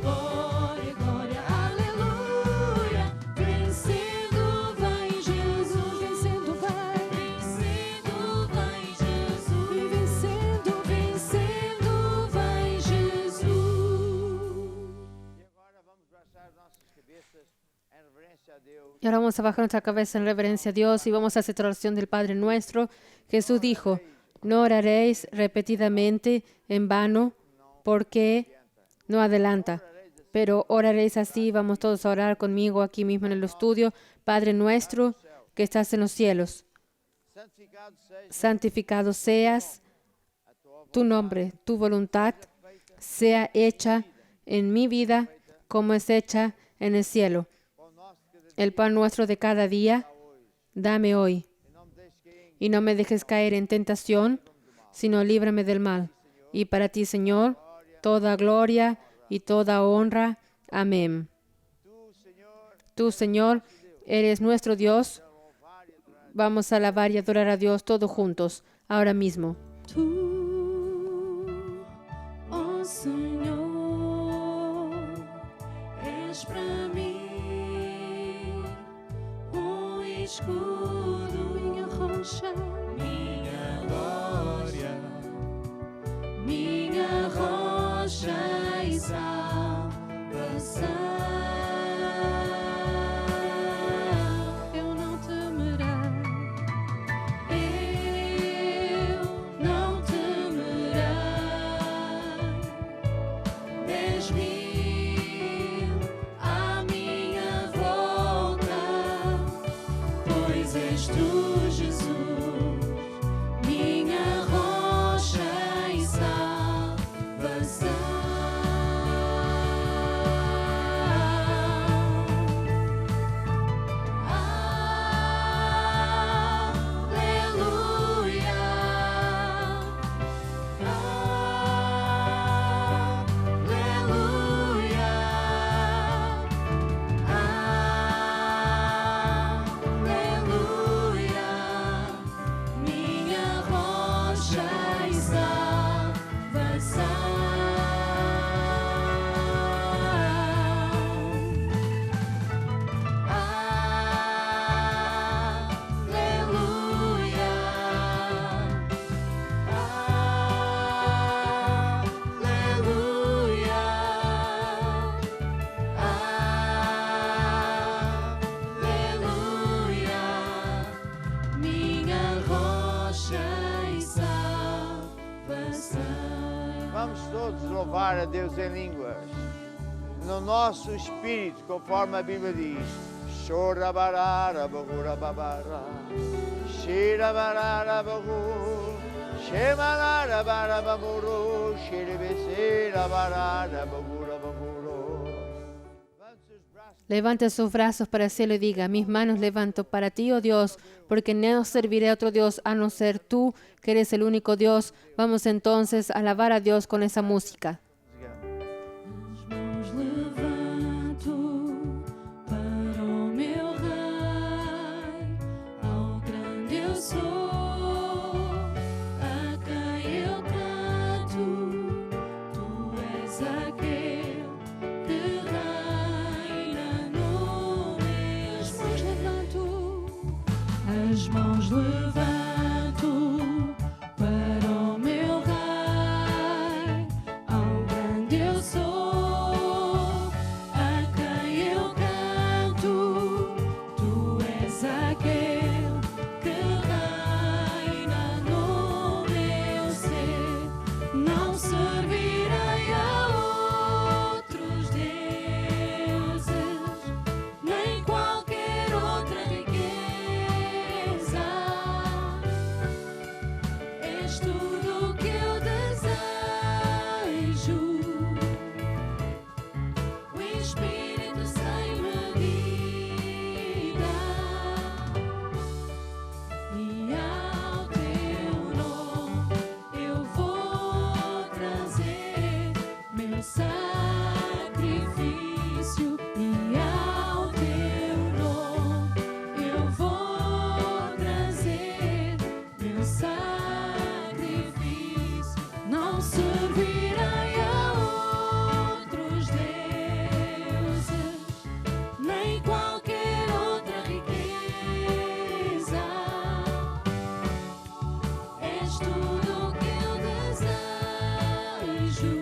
Glória, glória, aleluia. Vencendo vem Jesus. Vencendo vem. Vencendo vem Jesus. E vencendo vem Jesus. E agora vamos baixar as nossas cabeças em reverência a Deus. Y ahora vamos a bajar nuestra cabeza en reverencia a Dios y vamos a hacer la oración del Padre Nuestro. Jesús dijo, no oraréis repetidamente en vano porque no adelanta, pero oraréis así. Vamos todos a orar conmigo aquí mismo en el estudio. Padre Nuestro que estás en los cielos, Santificado seja santificado seas tu nombre, tu voluntad sea hecha en mi vida como es hecha en el cielo. o nosso cada dia. El pan nuestro de cada día, dame hoy. E não me deixes cair Y no me dejes caer en tentación, sino líbrame del mal. Y para ti, Señor, toda gloria y toda honra. Amén. Tú, Señor, eres nuestro Dios. Vamos a alabar y adorar a Dios todos juntos, ahora mismo. Tu, ó Senhor, és para mim escudo, minha rocha, minha glória, minha rocha e salvação. Eu não temerei, eu não temerei. 10.000 à minha volta, pois és tu, Jesus, minha rocha e salvação. Aleluia, aleluia, aleluia, minha rocha e salvação. Aleluia, aleluia, aleluia, minha rocha e salvação. Vamos todos louvar a Deus em línguas, no nosso espírito, conforme a Bíblia diz. Chorabarara, bagura babara, shirabarara, bagu, Shemanara bara baburu, shiribisira barara babura baburu. Levante sus brazos para el cielo y diga: mis manos levanto para ti, oh Dios, porque no serviré a otro Dios a no ser tú, que eres el único Dios. Vamos entonces a alabar a Dios con esa música. As mãos levanto para o meu Rei, ao grande eu sou, a quem eu canto. Tu és aquele que reina no meu. As mãos levanto para o meu Rei, ao grande eu sou, a quem eu canto. Tu és aquele que reina no meu ser. Não servirei a outros deuses, nem qualquer outra riqueza. És tudo o que eu desejo. O Espírito sem medida, e ao teu nome eu vou trazer meu sacrifício. E ao teu nome eu vou trazer meu sacrifício. Não servirei a outros deuses, nem qualquer outra riqueza. És tudo o que eu desejo.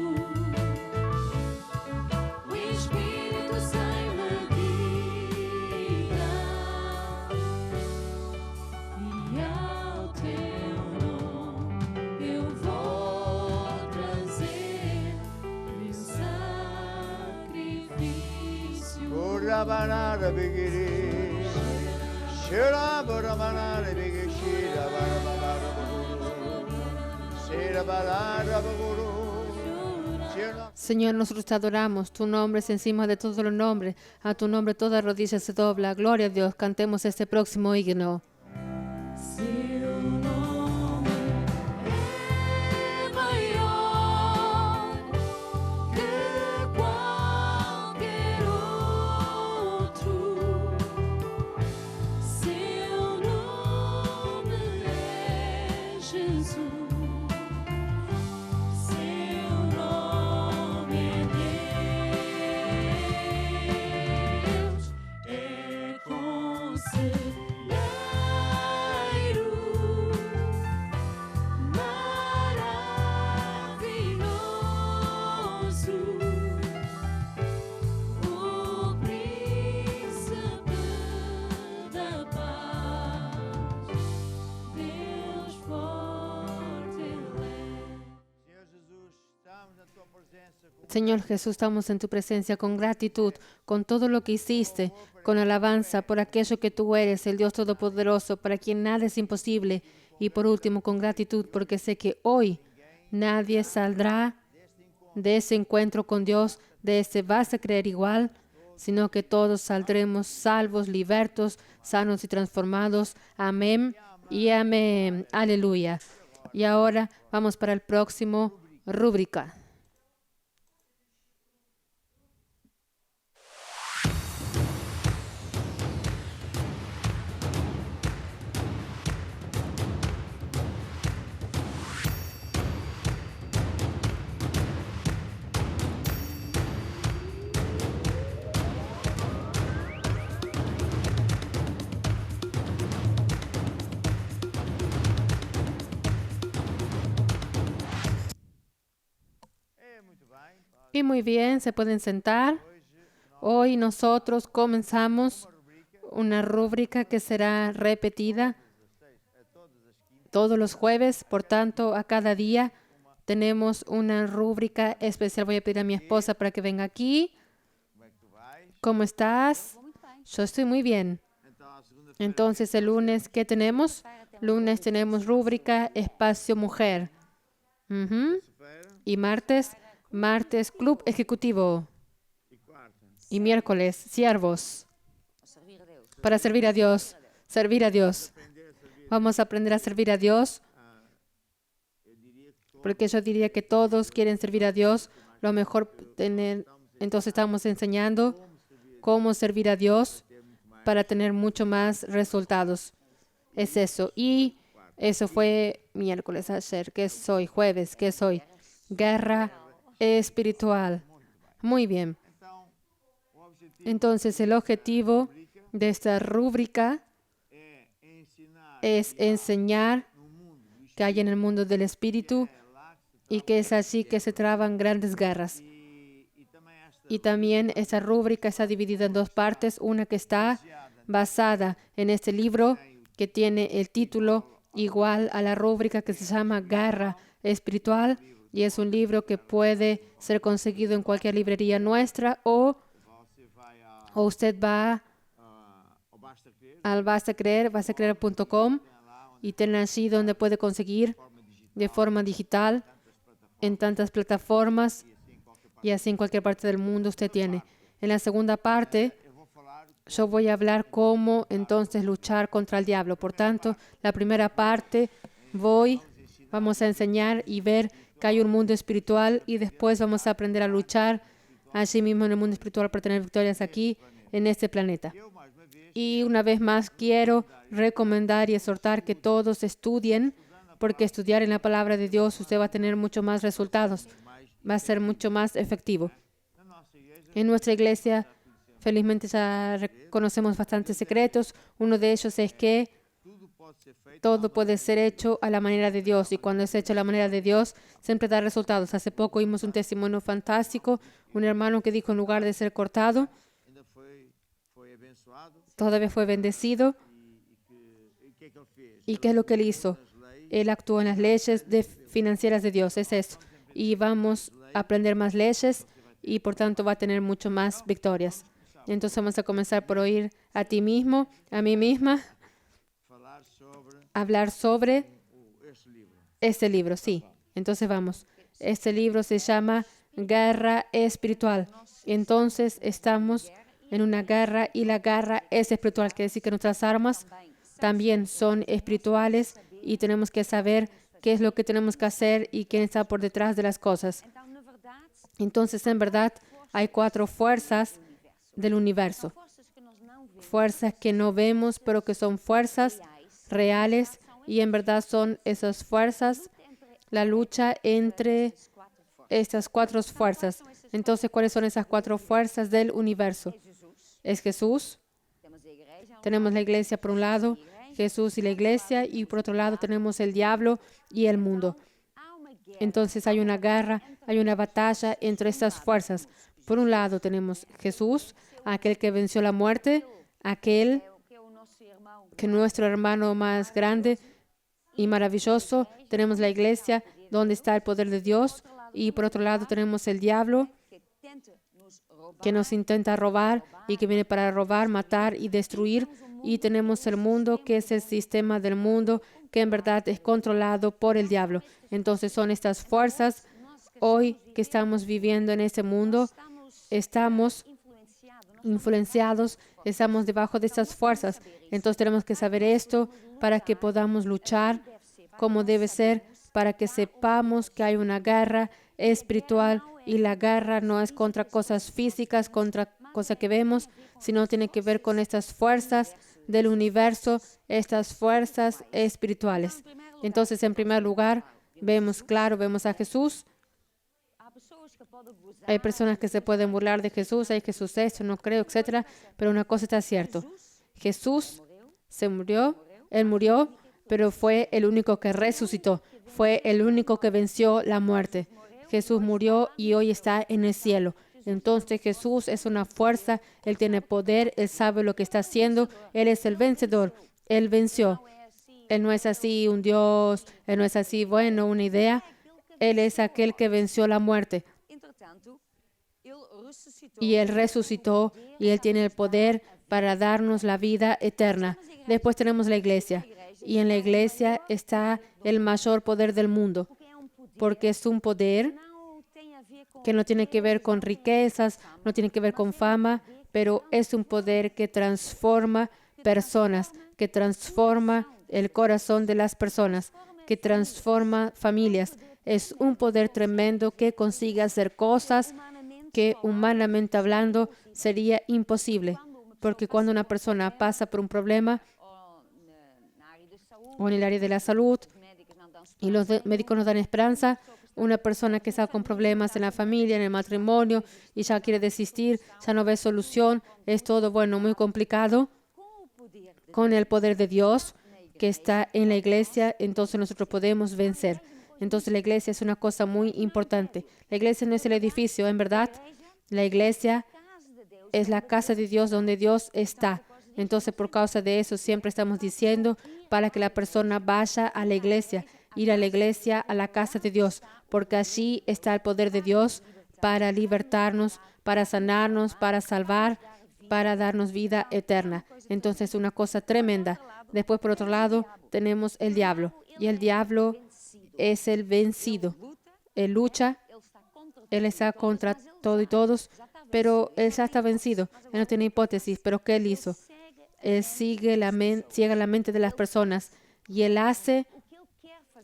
O Espírito sem medida, e ao teu nome eu vou trazer meu sacrifício. Urabanara bigiri, shirabaramana bigishira barabanara baburu, shirabalara baburu. Señor, nosotros te adoramos. Tu nombre es encima de todos los nombres. A tu nombre toda rodilla se dobla. Gloria a Dios. Cantemos este próximo himno. Seu nome é maior que qualquer outro. Seu nome é Jesus. Seu nome é Deus. É conselheiro maravilhoso, o príncipe da paz, Deus fortalece. Senhor Jesus, estamos na tua presença com Señor Jesús, estamos en tu presencia con gratitud, con todo lo que hiciste, con alabanza por aquello que tú eres, el Dios Todopoderoso, para quien nada es imposible. Y por último, con gratitud, porque sé que hoy nadie saldrá de ese encuentro con Dios, de ese vas a creer igual, sino que todos saldremos salvos, libertos, sanos y transformados. Amén y amén. Aleluya. Y ahora vamos para el próximo rúbrica. Y muy bien, se pueden sentar. Hoy nosotros comenzamos una rúbrica que será repetida todos los jueves. Por tanto, a cada día tenemos una rúbrica especial. Voy a pedir a mi esposa para que venga aquí. ¿Cómo estás? Yo estoy muy bien. Entonces, el lunes, ¿qué tenemos? Lunes tenemos rúbrica Espacio Mujer. Ujú. Y martes Club Ejecutivo. Y miércoles, Siervos. Para servir a Dios. Servir a Dios. Vamos a aprender a servir a Dios. Porque yo diría que todos quieren servir a Dios. Lo mejor tener. Entonces estamos enseñando cómo servir a Dios para tener mucho más resultados. Es eso. Y eso fue miércoles ayer. ¿Qué es hoy? Jueves. ¿Qué es hoy? Guerra espiritual. Muy bien. Entonces, el objetivo de esta rúbrica es enseñar que hay en el mundo del espíritu y que es así que se traban grandes guerras. Y también esa rúbrica está dividida en dos partes. Una que está basada en este libro que tiene el título igual a la rúbrica que se llama Guerra Espiritual. Y es un libro que puede ser conseguido en cualquier librería nuestra o usted va al bastacreer.com y tiene allí donde puede conseguir de forma digital en tantas plataformas y así en cualquier parte del mundo usted tiene. En la segunda parte yo voy a hablar cómo entonces luchar contra el diablo. Por tanto, la primera parte vamos a enseñar y ver que hay un mundo espiritual y después vamos a aprender a luchar allí mismo en el mundo espiritual para tener victorias aquí en este planeta. Y una vez más quiero recomendar y exhortar que todos estudien, porque estudiar en la palabra de Dios usted va a tener mucho más resultados, va a ser mucho más efectivo. En nuestra iglesia, felizmente ya conocemos bastantes secretos. Uno de ellos es que todo puede ser hecho a la manera de Dios y cuando es hecho a la manera de Dios siempre da resultados. Hace poco vimos un testimonio fantástico, un hermano que dijo en lugar de ser cortado, todavía fue bendecido. ¿Y qué es lo que él hizo? Él actuó en las leyes financieras de Dios, es eso. Y vamos a aprender más leyes y por tanto va a tener mucho más victorias. Entonces vamos a comenzar por oír a ti mismo, a mí misma, hablar sobre este libro, sí. Entonces vamos. Este libro se llama Guerra Espiritual. Entonces estamos en una guerra y la guerra es espiritual. Quiere decir que nuestras armas también son espirituales y tenemos que saber qué es lo que tenemos que hacer y quién está por detrás de las cosas. Entonces, en verdad, hay 4 fuerzas del universo. Fuerzas que no vemos, pero que son fuerzas reales y en verdad son esas fuerzas, la lucha entre estas 4 fuerzas. Entonces, ¿cuáles son esas 4 fuerzas del universo? Es Jesús. Tenemos la iglesia por un lado, Jesús y la iglesia, y por otro lado tenemos el diablo y el mundo. Entonces hay una guerra, hay una batalla entre estas fuerzas. Por un lado tenemos Jesús, aquel que venció la muerte, aquel que nuestro hermano más grande y maravilloso. Tenemos la iglesia, donde está el poder de Dios. Y por otro lado tenemos el diablo, que nos intenta robar y que viene para robar, matar y destruir. Y tenemos el mundo, que es el sistema del mundo, que en verdad es controlado por el diablo. Entonces son estas fuerzas. Hoy que estamos viviendo en este mundo, estamos influenciados, estamos debajo de estas fuerzas. Entonces tenemos que saber esto para que podamos luchar como debe ser, para que sepamos que hay una guerra espiritual y la guerra no es contra cosas físicas, contra cosas que vemos, sino tiene que ver con estas fuerzas del universo, estas fuerzas espirituales. Entonces, en primer lugar, vemos a Jesús. Hay personas que se pueden burlar de Jesús, hay Jesús esto, no creo, etcétera, pero una cosa está cierta. Jesús Él murió, pero fue el único que resucitó, fue el único que venció la muerte. Jesús murió y hoy está en el cielo. Entonces Jesús es una fuerza, Él tiene poder, Él sabe lo que está haciendo, Él es el vencedor, Él venció. Él no es así un Dios, Él no es así, bueno, una idea. Él es aquel que venció la muerte. Y Él resucitó y Él tiene el poder para darnos la vida eterna. Después tenemos la iglesia. Y en la iglesia está el mayor poder del mundo, porque es un poder que no tiene que ver con riquezas, no tiene que ver con fama, pero es un poder que transforma personas, que transforma el corazón de las personas, que transforma familias. Es un poder tremendo que consigue hacer cosas que humanamente hablando sería imposible, porque cuando una persona pasa por un problema o en el área de la salud y los médicos nos dan esperanza, una persona que está con problemas en la familia, en el matrimonio y ya quiere desistir, ya no ve solución, es todo, muy complicado. Con el poder de Dios que está en la iglesia, entonces nosotros podemos vencer. Entonces la iglesia es una cosa muy importante. La iglesia no es el edificio, en verdad. La iglesia es la casa de Dios donde Dios está. Entonces por causa de eso siempre estamos diciendo para que la persona vaya a la iglesia, ir a la iglesia, a la casa de Dios, porque allí está el poder de Dios para libertarnos, para sanarnos, para salvar, para darnos vida eterna. Entonces, una cosa tremenda. Después, por otro lado, tenemos el diablo. Y el diablo es el vencido. Él lucha, él está contra todo y todos, pero él ya está vencido. Él no tiene hipótesis. ¿Pero qué él hizo? Él ciega la mente de las personas y él hace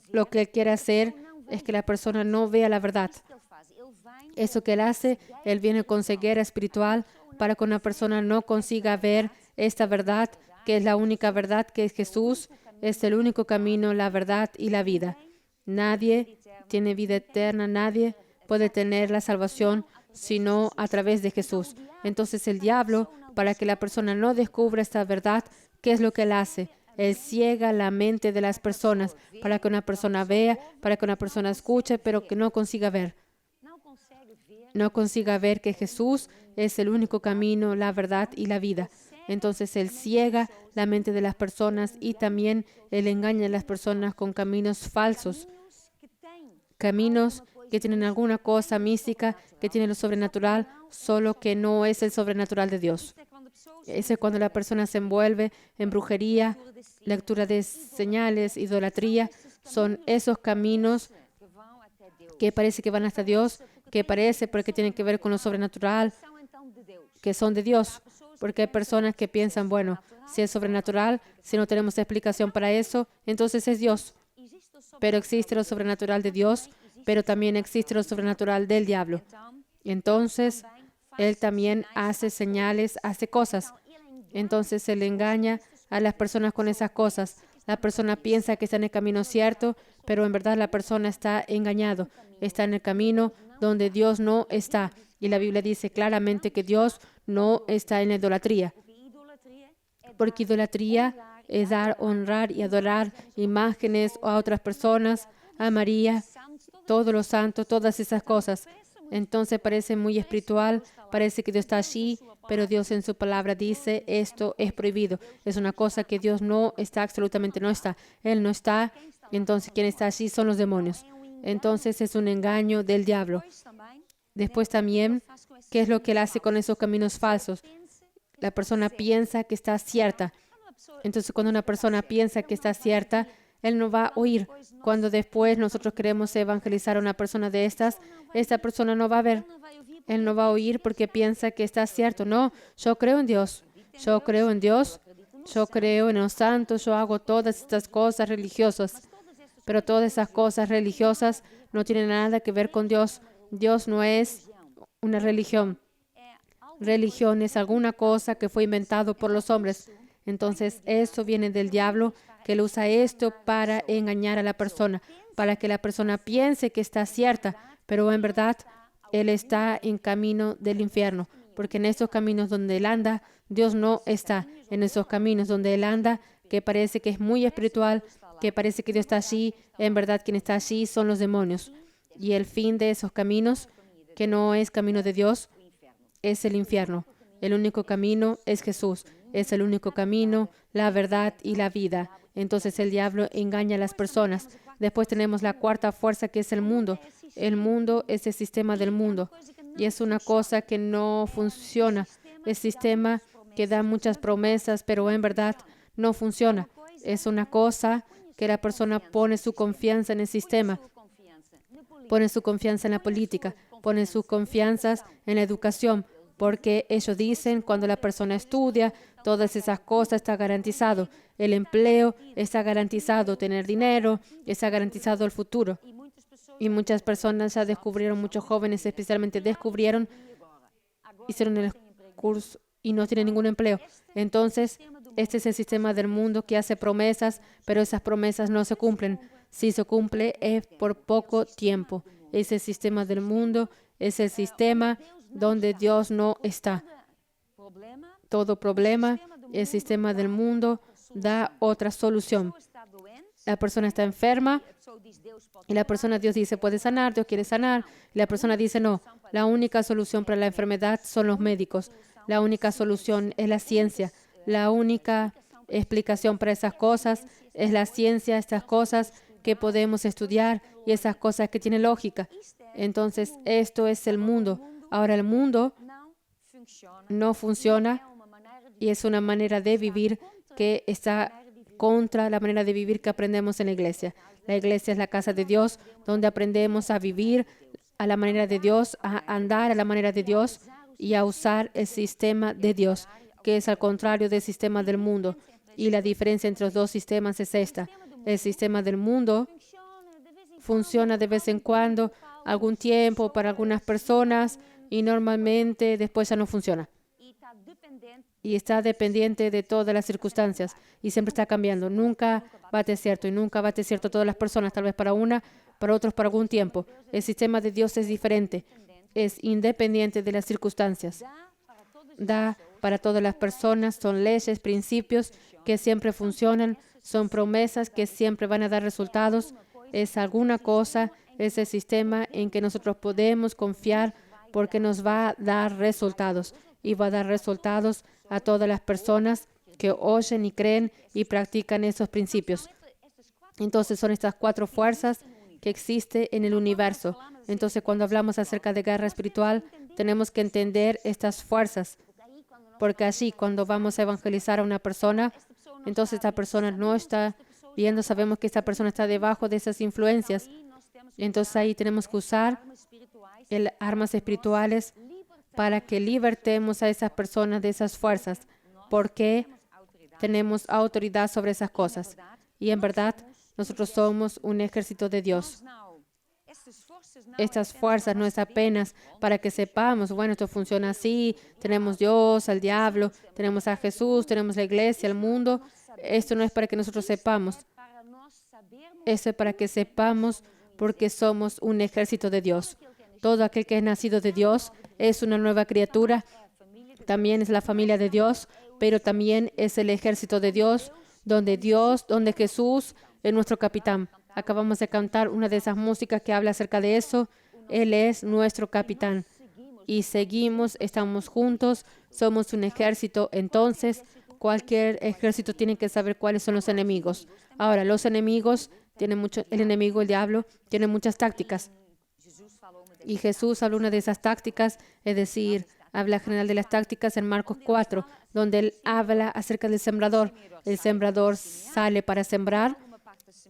lo que él quiere hacer, es que la persona no vea la verdad. Eso que él hace, él viene con ceguera espiritual para que una persona no consiga ver esta verdad, que es la única verdad, que es Jesús, es el único camino, la verdad y la vida. Nadie tiene vida eterna, nadie puede tener la salvación sino a través de Jesús. Entonces el diablo, para que la persona no descubra esta verdad, ¿qué es lo que él hace? Él ciega la mente de las personas para que una persona vea, para que una persona escuche, pero que no consiga ver. No consiga ver que Jesús es el único camino, la verdad y la vida. Entonces él ciega la mente de las personas y también él engaña a las personas con caminos falsos, caminos que tienen alguna cosa mística, que tienen lo sobrenatural, solo que no es el sobrenatural de Dios. Ese es cuando la persona se envuelve en brujería, lectura de señales, idolatría. Son esos caminos que parece que van hasta Dios, que parece porque tienen que ver con lo sobrenatural, que son de Dios. Porque hay personas que piensan, si es sobrenatural, si no tenemos explicación para eso, entonces es Dios. Pero existe lo sobrenatural de Dios, pero también existe lo sobrenatural del diablo. Entonces, él también hace señales, hace cosas. Entonces, él engaña a las personas con esas cosas. La persona piensa que está en el camino cierto, pero en verdad la persona está engañado. Está en el camino donde Dios no está. Y la Biblia dice claramente que Dios no está en la idolatría. Porque idolatría es dar, honrar y adorar imágenes o a otras personas, a María, todos los santos, todas esas cosas. Entonces parece muy espiritual, parece que Dios está allí, pero Dios en su palabra dice, esto es prohibido. Es una cosa que Dios no está, absolutamente no está. Él no está, entonces quien está allí son los demonios. Entonces es un engaño del diablo. Después también, ¿qué es lo que él hace con esos caminos falsos? La persona piensa que está cierta. Entonces cuando una persona piensa que está cierta, él no va a oír. Cuando después nosotros queremos evangelizar a una persona de estas, esta persona no va a ver. Él no va a oír porque piensa que está cierto. No, yo creo en Dios. Yo creo en Dios. Yo creo en los santos. Yo hago todas estas cosas religiosas. Pero todas esas cosas religiosas no tienen nada que ver con Dios. Dios no es una religión. Religión es alguna cosa que fue inventado por los hombres. Entonces, esto viene del diablo, que él usa esto para engañar a la persona, para que la persona piense que está cierta, pero en verdad él está en camino del infierno, porque en esos caminos donde él anda, Dios no está. En esos caminos donde él anda, que parece que es muy espiritual, que parece que Dios está allí, en verdad quien está allí son los demonios. Y el fin de esos caminos, que no es camino de Dios, es el infierno. El único camino es Jesús. Es el único camino, la verdad y la vida. Entonces el diablo engaña a las personas. Después tenemos la cuarta fuerza, que es el mundo. El mundo es el sistema del mundo. Y es una cosa que no funciona. El sistema que da muchas promesas, pero en verdad no funciona. Es una cosa que la persona pone su confianza en el sistema, pone su confianza en la política, pone sus confianzas en la educación, porque ellos dicen cuando la persona estudia, todas esas cosas está garantizado. El empleo está garantizado, tener dinero está garantizado el futuro. Y muchas personas ya descubrieron, muchos jóvenes especialmente descubrieron, hicieron el curso y no tienen ningún empleo. Entonces, este es el sistema del mundo que hace promesas, pero esas promesas no se cumplen. Si se cumple es por poco tiempo. Ese sistema del mundo es el sistema donde Dios no está. Todo problema, el sistema del mundo da otra solución. La persona está enferma y la persona, Dios dice, puede sanar, Dios quiere sanar. Y la persona dice, no, la única solución para la enfermedad son los médicos. La única solución es la ciencia. La única explicación para esas cosas es la ciencia, estas cosas que podemos estudiar y esas cosas que tienen lógica. Entonces, esto es el mundo. Ahora, el mundo no funciona y es una manera de vivir que está contra la manera de vivir que aprendemos en la iglesia. La iglesia es la casa de Dios, donde aprendemos a vivir a la manera de Dios, a andar a la manera de Dios y a usar el sistema de Dios, que es al contrario del sistema del mundo. Y la diferencia entre los dos sistemas es esta. El sistema del mundo funciona de vez en cuando, algún tiempo para algunas personas y normalmente después ya no funciona. Y está dependiente de todas las circunstancias y siempre está cambiando. Nunca va a ser cierto y nunca va a ser cierto todas las personas, tal vez para una, para otros para algún tiempo. El sistema de Dios es diferente, es independiente de las circunstancias. Da para todas las personas, son leyes, principios que siempre funcionan, son promesas que siempre van a dar resultados. Es alguna cosa, es el sistema en que nosotros podemos confiar porque nos va a dar resultados y va a dar resultados a todas las personas que oyen y creen y practican esos principios. Entonces son estas 4 fuerzas que existen en el universo. Entonces cuando hablamos acerca de guerra espiritual, tenemos que entender estas fuerzas, porque así cuando vamos a evangelizar a una persona, entonces esta persona no está viendo, sabemos que esta persona está debajo de esas influencias. Entonces ahí tenemos que usar armas espirituales para que libertemos a esas personas de esas fuerzas, porque tenemos autoridad sobre esas cosas. Y en verdad, nosotros somos un ejército de Dios. Estas fuerzas no es apenas para que sepamos, bueno, esto funciona así, tenemos Dios, al diablo, tenemos a Jesús, tenemos la iglesia, el mundo. Esto no es para que nosotros sepamos. Esto es para que sepamos porque somos un ejército de Dios. Todo aquel que es nacido de Dios es una nueva criatura, también es la familia de Dios, pero también es el ejército de Dios, donde Jesús es nuestro capitán. Acabamos de cantar una de esas músicas que habla acerca de eso. Él es nuestro capitán. Y seguimos, estamos juntos, somos un ejército. Entonces, cualquier ejército tiene que saber cuáles son los enemigos. Ahora, los enemigos, el enemigo, el diablo, tiene muchas tácticas. Y Jesús habla una de esas tácticas, es decir, habla general de las tácticas en Marcos 4, donde él habla acerca del sembrador. El sembrador sale para sembrar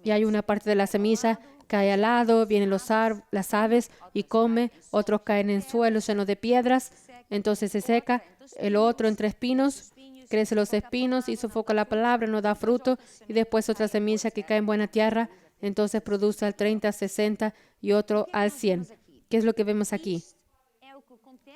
y hay una parte de la semilla cae al lado, vienen las aves y come, otros caen en suelo lleno de piedras, entonces se seca, el otro entre espinos, crece los espinos y sofoca la palabra, no da fruto, y después otra semilla que cae en buena tierra, entonces produce al 30, 60 y otro al 100. ¿Qué es lo que vemos aquí?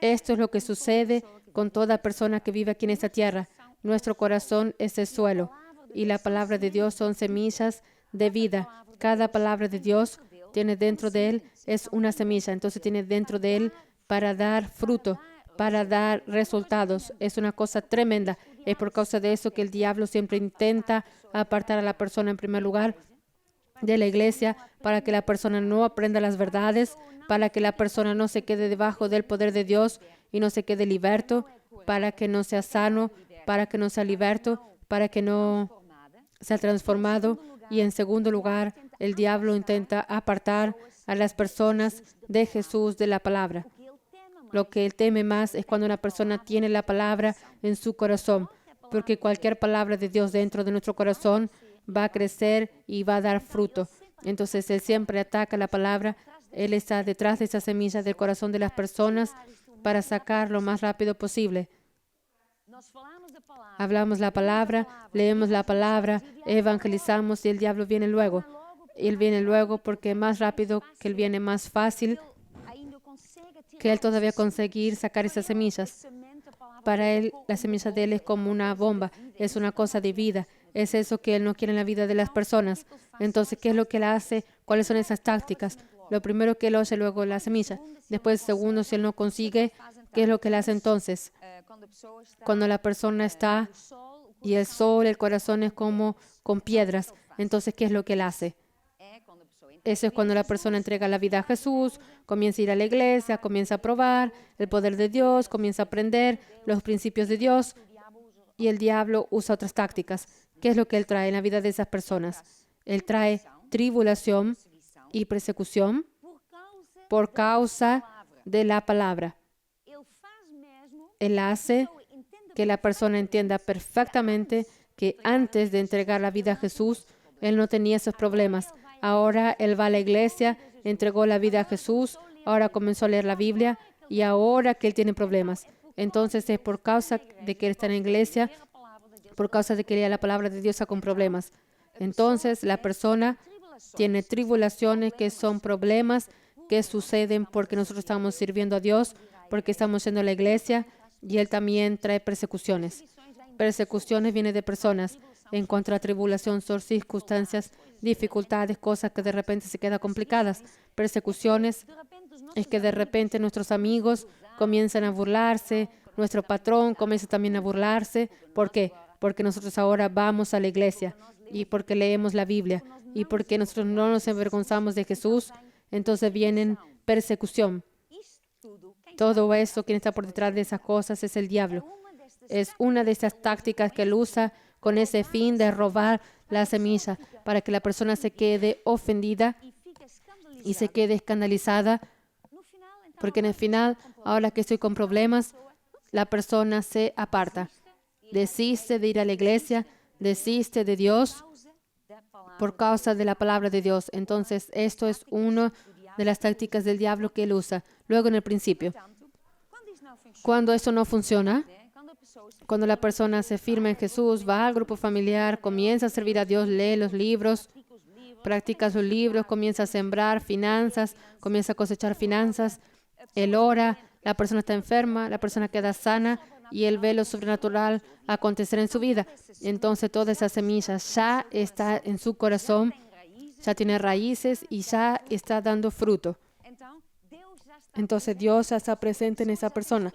Esto es lo que sucede con toda persona que vive aquí en esta tierra. Nuestro corazón es el suelo y la palabra de Dios son semillas de vida. Cada palabra de Dios tiene dentro de él, es una semilla, entonces tiene dentro de él para dar fruto, para dar resultados. Es una cosa tremenda. Es por causa de eso que el diablo siempre intenta apartar a la persona en primer lugar de la iglesia, para que la persona no aprenda las verdades, para que la persona no se quede debajo del poder de Dios y no se quede liberto, para que no sea sano, para que no sea liberto, para que no sea transformado. Y en segundo lugar, el diablo intenta apartar a las personas de Jesús, de la palabra. Lo que él teme más es cuando una persona tiene la palabra en su corazón, porque cualquier palabra de Dios dentro de nuestro corazón va a crecer y va a dar fruto. Entonces, Él siempre ataca la palabra. Él está detrás de esa semilla del corazón de las personas para sacar lo más rápido posible. Hablamos la palabra, leemos la palabra, evangelizamos y el diablo viene luego. Él viene luego porque más rápido que Él viene, más fácil que Él todavía conseguir sacar esas semillas. Para Él, la semilla de Él es como una bomba, es una cosa de vida. Es eso que Él no quiere en la vida de las personas. Entonces, ¿qué es lo que Él hace? ¿Cuáles son esas tácticas? Lo primero que Él oye, luego la semilla. Después, segundo, si Él no consigue, ¿qué es lo que Él hace entonces? Cuando la persona está y el sol, el corazón es como con piedras. Entonces, ¿qué es lo que Él hace? Eso es cuando la persona entrega la vida a Jesús, comienza a ir a la iglesia, comienza a probar el poder de Dios, comienza a aprender los principios de Dios y el diablo usa otras tácticas. ¿Qué es lo que Él trae en la vida de esas personas? Él trae tribulación y persecución por causa de la palabra. Él hace que la persona entienda perfectamente que antes de entregar la vida a Jesús, Él no tenía esos problemas. Ahora Él va a la iglesia, entregó la vida a Jesús, ahora comenzó a leer la Biblia y ahora que Él tiene problemas. Entonces es por causa de que Él está en la iglesia, por causa de que lee la palabra de Dios, está con problemas. Entonces la persona tiene tribulaciones que son problemas que suceden porque nosotros estamos sirviendo a Dios, porque estamos yendo a la iglesia y Él también trae persecuciones. Persecuciones vienen de personas. En contra de tribulación son circunstancias, dificultades, cosas que de repente se quedan complicadas. Persecuciones es que de repente nuestros amigos comienzan a burlarse, nuestro patrón comienza también a burlarse. ¿Por qué? Porque nosotros ahora vamos a la iglesia y porque leemos la Biblia y porque nosotros no nos avergonzamos de Jesús, entonces vienen persecución. Todo eso, quien está por detrás de esas cosas es el diablo. Es una de esas tácticas que él usa con ese fin de robar la semilla para que la persona se quede ofendida y se quede escandalizada, porque en el final, ahora que estoy con problemas, la persona se aparta, desiste de ir a la iglesia, desiste de Dios por causa de la palabra de Dios. Entonces, esto es una de las tácticas del diablo que él usa. Luego, en el principio, cuando eso no funciona, cuando la persona se firma en Jesús, va al grupo familiar, comienza a servir a Dios, lee los libros, practica sus libros, comienza a sembrar finanzas, comienza a cosechar finanzas, él ora, la persona está enferma, la persona queda sana y él ve lo sobrenatural acontecer en su vida. Entonces toda esa semilla ya está en su corazón, ya tiene raíces y ya está dando fruto. Entonces Dios ya está presente en esa persona.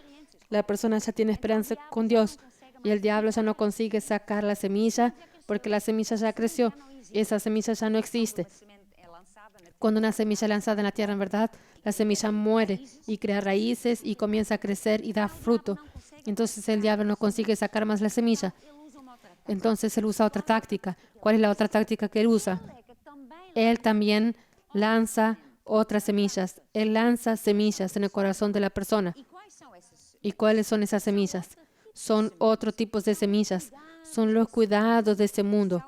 La persona ya tiene esperanza con Dios y el diablo ya no consigue sacar la semilla porque la semilla ya creció y esa semilla ya no existe. Cuando una semilla es lanzada en la tierra, en verdad, la semilla muere y crea raíces y comienza a crecer y da fruto. Entonces el diablo no consigue sacar más la semilla. Entonces él usa otra táctica. ¿Cuál es la otra táctica que él usa? Él también lanza otras semillas. Él lanza semillas en el corazón de la persona. ¿Y cuáles son esas semillas? Son otros tipos de semillas. Son los cuidados de este mundo.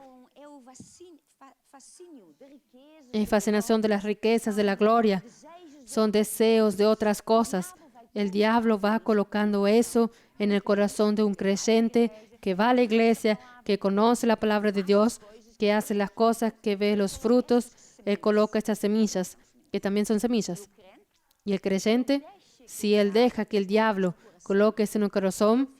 Es fascinación de las riquezas, de la gloria. Son deseos de otras cosas. El diablo va colocando eso en el corazón de un creyente que va a la iglesia, que conoce la palabra de Dios, que hace las cosas, que ve los frutos. Él coloca estas semillas, que también son semillas. Y el creyente, si él deja que el diablo coloque eso en el corazón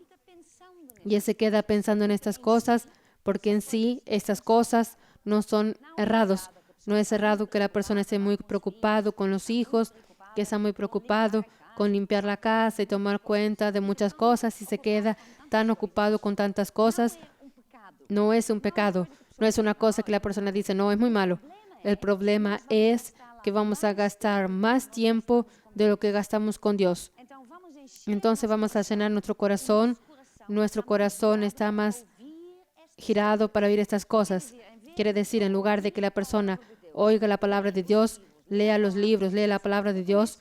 y él se queda pensando en estas cosas, porque en sí estas cosas no son errados. No es errado que la persona esté muy preocupado con los hijos, que está muy preocupado con limpiar la casa y tomar cuenta de muchas cosas y se queda tan ocupado con tantas cosas. No es un pecado, no es una cosa que la persona dice, no, es muy malo. El problema es que vamos a gastar más tiempo de lo que gastamos con Dios. Entonces vamos a llenar nuestro corazón. Nuestro corazón está más girado para oír estas cosas. Quiere decir, en lugar de que la persona oiga la palabra de Dios, lea los libros, lea la palabra de Dios,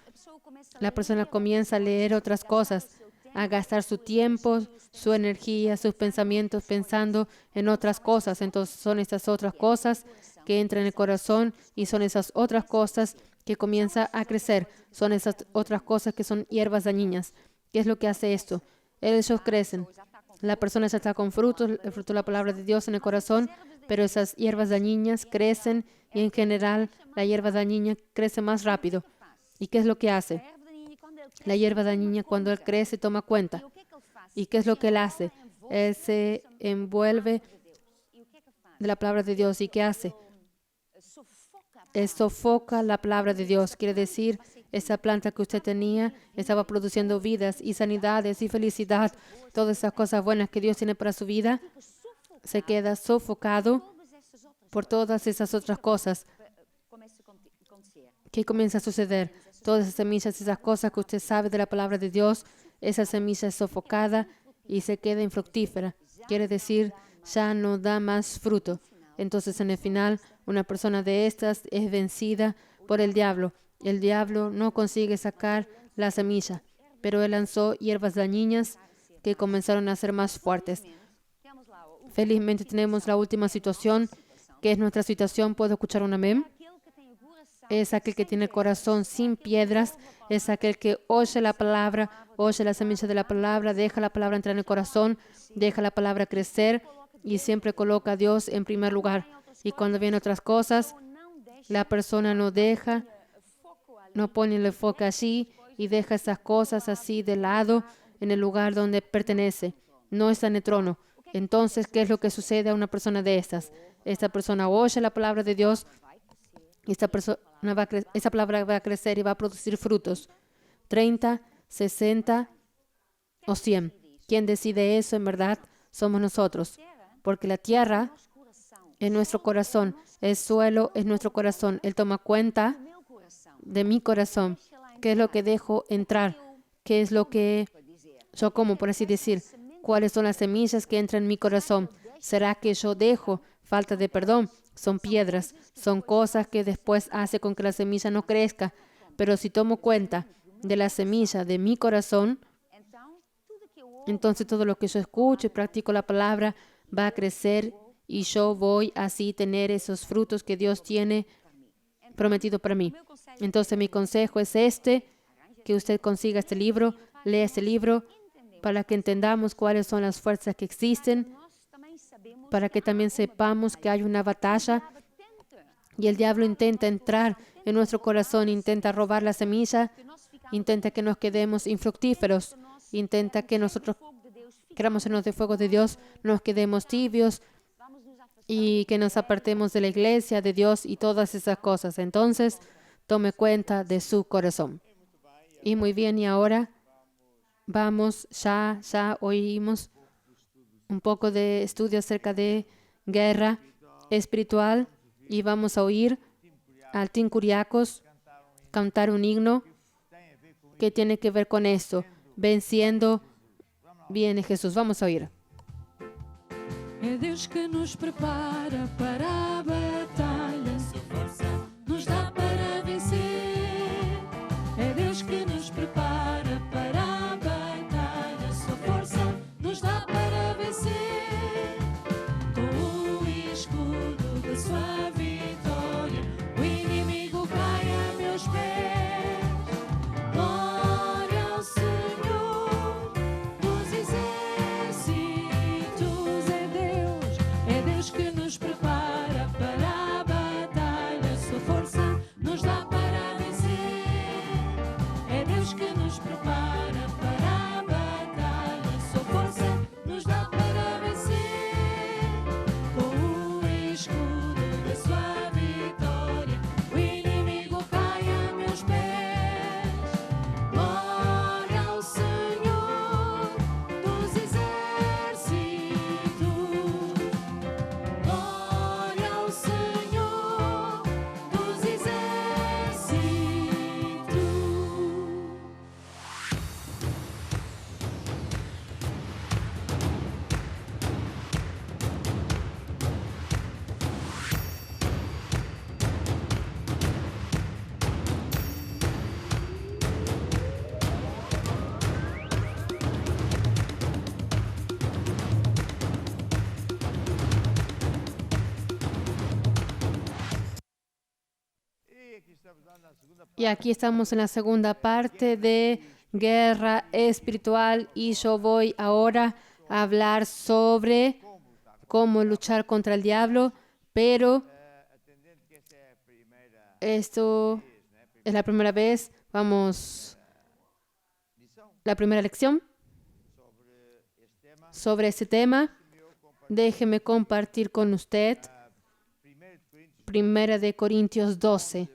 la persona comienza a leer otras cosas. a gastar su tiempo, su energía, sus pensamientos pensando en otras cosas. Entonces son estas otras cosas que entran en el corazón y son esas otras cosas que comienzan a crecer. Son esas otras cosas que son hierbas dañinas. ¿Qué es lo que hace esto? Ellos crecen. La persona ya está con frutos, el fruto de la palabra de Dios en el corazón, pero esas hierbas dañinas crecen y en general la hierba dañina crece más rápido. ¿Y qué es lo que hace? La hierba dañina cuando él crece toma cuenta. ¿Y qué es lo que él hace? Él se envuelve de la palabra de Dios. ¿Y qué hace? Él sofoca la palabra de Dios. Quiere decir, esa planta que usted tenía estaba produciendo vidas y sanidades y felicidad. Todas esas cosas buenas que Dios tiene para su vida se queda sofocado por todas esas otras cosas. ¿Qué comienza a suceder? Todas esas semillas, esas cosas que usted sabe de la palabra de Dios, esa semilla es sofocada y se queda infructífera. Quiere decir, ya no da más fruto. Entonces, en el final, una persona de estas es vencida por el diablo. El diablo no consigue sacar la semilla, pero él lanzó hierbas dañinas que comenzaron a ser más fuertes. Felizmente tenemos la última situación, que es nuestra situación. ¿Puedo escuchar un amén? Es aquel que tiene el corazón sin piedras, es aquel que oye la palabra, oye la semilla de la palabra, deja la palabra entrar en el corazón, deja la palabra crecer y siempre coloca a Dios en primer lugar. Y cuando vienen otras cosas, la persona no deja, no pone el enfoque allí y deja esas cosas así de lado en el lugar donde pertenece. No está en el trono. Entonces, ¿qué es lo que sucede a una persona de estas? Esta persona oye la palabra de Dios y esa palabra va a crecer y va a producir frutos. 30, 60 o 100. ¿Quién decide eso en verdad? Somos nosotros. Porque la tierra es nuestro corazón, el suelo es nuestro corazón. Él toma cuenta de mi corazón. ¿Qué es lo que dejo entrar? ¿Qué es lo que yo como, por así decir? ¿Cuáles son las semillas que entran en mi corazón? ¿Será que yo dejo falta de perdón? Son piedras, son cosas que después hace con que la semilla no crezca. Pero si tomo cuenta de la semilla de mi corazón, entonces todo lo que yo escucho y practico la palabra va a crecer y yo voy así tener esos frutos que Dios tiene prometido para mí. Entonces mi consejo es que usted consiga este libro, lea este libro para que entendamos cuáles son las fuerzas que existen, para que también sepamos que hay una batalla y el diablo intenta entrar en nuestro corazón, intenta robar la semilla, intenta que nos quedemos infructíferos, intenta que nosotros queramos irnos de fuego de Dios, nos quedemos tibios y que nos apartemos de la iglesia, de Dios y todas esas cosas. Entonces, tome cuenta de su corazón. Y muy bien, y ahora vamos, ya oímos un poco de estudio acerca de guerra espiritual y vamos a oír al Tim Kuriakos cantar un himno que tiene que ver con esto. Venciendo viene Jesús. Vamos a oír. É Deus que nos prepara para a batalha, nos dá para vencer. É Deus que nos prepara para a batalha, sua força nos dá para vencer. Com o escudo da sua vitória, o inimigo cai a meus pés. Glória ao Senhor dos exércitos. É Deus que nos prepara para a batalha, sua força nos dá para vencer. É Deus que nos prepara para a batalha, sua força nos dá para vencer. Com o escudo da sua vitória, o inimigo cai a meus Y aquí estamos en la segunda parte de guerra espiritual y yo voy ahora a hablar sobre cómo luchar contra el diablo, pero atendendo que essa é a primeira esto es la primera vez, vamos, lição la primera lección sobre este tema, sobre este tema. eu compartilho Déjeme compartir con usted 1 Coríntios, Primera de Corintios 12,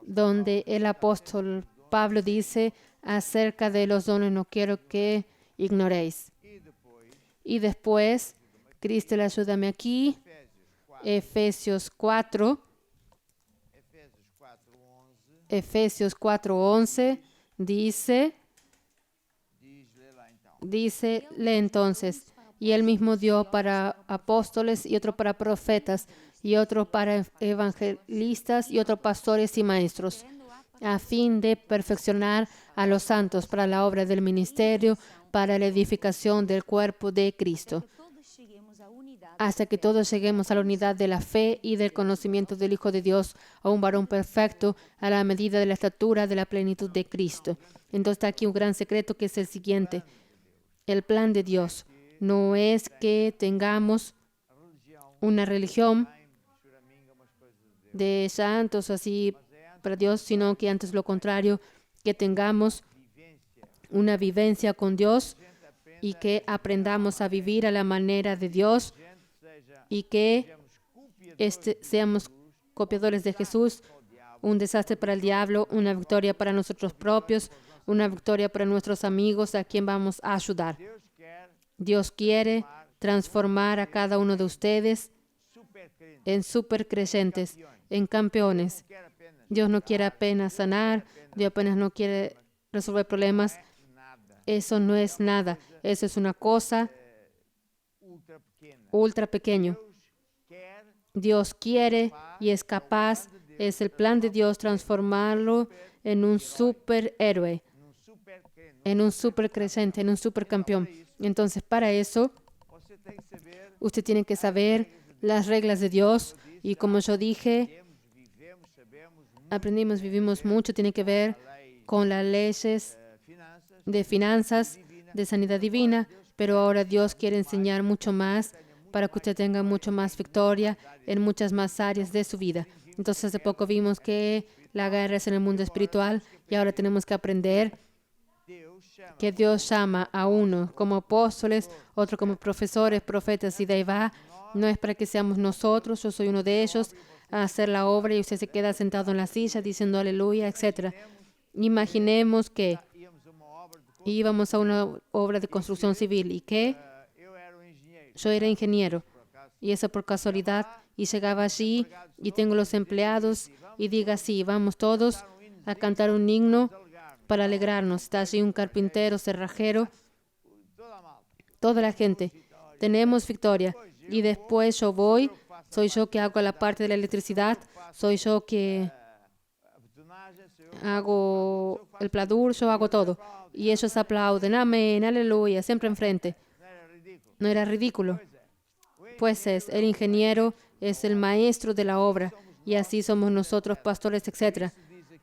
donde el apóstol Pablo dice acerca de los dones, no quiero que ignoréis. e depois Y después, Cristo, ayúdame aquí, Efésios 4, Efesios 4:11 dice, diz-lhe lá então, lee entonces, y él mismo dio para apóstoles y otro para profetas y otro para evangelistas y otro pastores y maestros, a fin de perfeccionar a los santos para la obra del ministerio, para la edificación del cuerpo de Cristo, hasta que todos lleguemos a la unidad de la fe y del conocimiento del Hijo de Dios, a un varón perfecto, a la medida de la estatura de la plenitud de Cristo. Entonces está aquí un gran secreto que es el siguiente. El plan de Dios no es que tengamos una religión de santos así para Dios, sino que antes lo contrario, que tengamos una vivencia con Dios y que aprendamos a vivir a la manera de Dios y que seamos copiadores de Jesús, un desastre para el diablo, una victoria para nosotros propios, una victoria para nuestros amigos a quien vamos a ayudar. Deus quer Dios quiere transformar a cada uno de ustedes supercrente, en supercreyentes, en campeones. quer apenas Dios no quiere apenas sanar, Dios apenas no quiere resolver problemas. nada, Eso no es nada, eso es una cosa ultra pequena. ultra pequeño. Deus quer Dios quiere y es capaz, es el plan de Dios transformarlo en un superhéroe, num supercrente. en un supercreyente, en un supercampeón. Entonces, para eso, Você tem que saber, usted tiene que saber las reglas de Dios y como yo dije, vivemos, sabemos aprendimos, vivimos mucho, tiene que ver con las leyes finanças, de finanzas, de sanidad divina, pero ahora Dios quiere enseñar mucho más para que usted tenga mucho más victoria en muchas más áreas de su vida. Entonces, hace poco vimos que la guerra es en el mundo espiritual y ahora tenemos que aprender Deus chama que Dios llama a uno como apóstoles, otro como profesores, profetas y de ahí va. No es para que seamos nosotros, yo soy uno de ellos, a hacer la obra y usted se queda sentado en la silla diciendo aleluya, etc. Imaginemos que íamos a uma obra de íbamos a una obra de construcción civil y que eu era engenheiro, yo era ingeniero y eso por casualidad y llegaba allí y tengo los empleados y diga sí, vamos todos a cantar un himno para alegrarnos. Está allí un carpintero, cerrajero, toda a malta. toda la gente. Tenemos victoria. Y después yo voy, soy yo que hago la parte de la electricidad, soy yo que A betonagem, se eu hago el pladur, yo hago todo. Y ellos aplauden, amén, aleluya, siempre enfrente. não era ridículo. No era ridículo. Pues es, el ingeniero es el maestro de la obra y así somos nosotros, pastores, etc.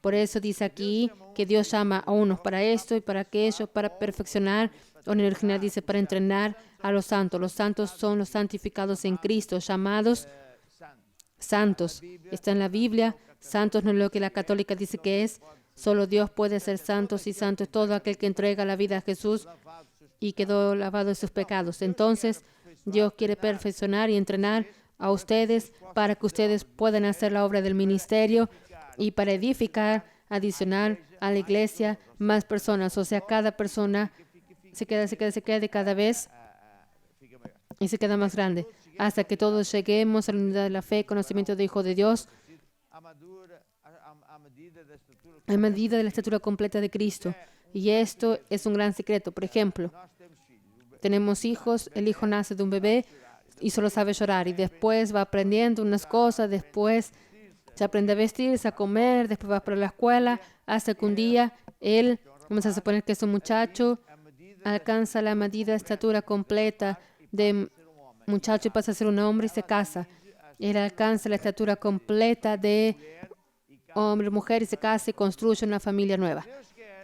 Por eso dice aquí que Dios llama a unos para esto y para aquello, para perfeccionar, o en el original dice para entrenar a los santos. Los santos son los santificados en Cristo, llamados santos. Está en la Biblia. Santos no es lo que la católica dice que es. Solo Dios puede ser santos y santo es todo aquel que entrega la vida a Jesús y quedó lavado de sus pecados. Entonces, Dios quiere perfeccionar y entrenar a ustedes para que ustedes puedan hacer la obra del ministerio y para edificar, adicional a la iglesia, más personas. O sea, cada persona se queda cada vez Fica maior. y se queda más grande, hasta que todos lleguemos a la unidad de la fe, conocimiento de Hijo de Dios, A madura, a medida da estatura. a medida de la estatura completa de Cristo. Y esto es un gran secreto. Por ejemplo, Nós temos filhos. tenemos hijos, el hijo nace de un bebé y solo sabe llorar y después va aprendiendo unas cosas, después se aprende a vestirse, a comer, después va para la escuela, hasta que un día él, vamos a suponer que es un muchacho, alcanza la medida de estatura completa de muchacho y pasa a ser un hombre y se casa. Él alcanza la estatura completa de hombre o mujer y se case y construya una familia nueva.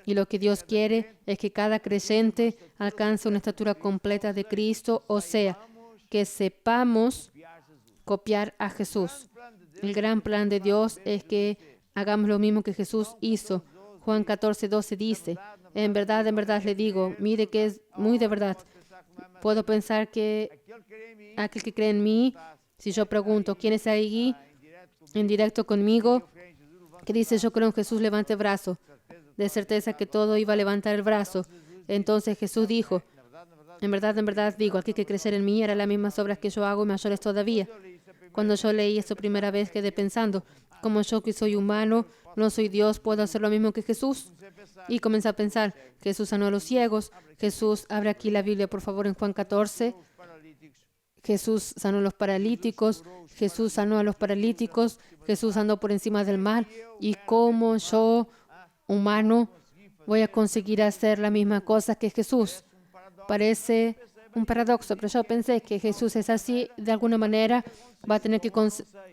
Y lo que Dios quiere es que cada creyente alcance una estatura completa de Cristo, o sea, que sepamos copiar a Jesús. El gran plan de Dios es que hagamos lo mismo que Jesús hizo. Juan 14:12 dice, en verdad le digo, mire que es muy de verdad. Puedo pensar que aquel que cree en mí, si yo pregunto, ¿quién está ahí en directo conmigo? Que dice, yo creo en Jesús, levante el brazo. De certeza que todo iba a levantar el brazo. Entonces Jesús dijo, en verdad digo, aquel que crecer en mí hará las mismas obras que yo hago y mayores todavía. Cuando yo leí esto primera vez quedé pensando, como yo que soy humano, no soy Dios, ¿puedo hacer lo mismo que Jesús? Y comencé a pensar, Jesús sanó a los ciegos. Jesús, abre aquí la Biblia por favor en Juan 14. Jesús sanó a los paralíticos. Jesús sanó a los paralíticos. Jesús andó por encima del mar. Y como yo, humano, voy a conseguir hacer la misma cosa que Jesús. Parece un paradoxo, pero yo pensé que Jesús es así, de alguna manera va a tener que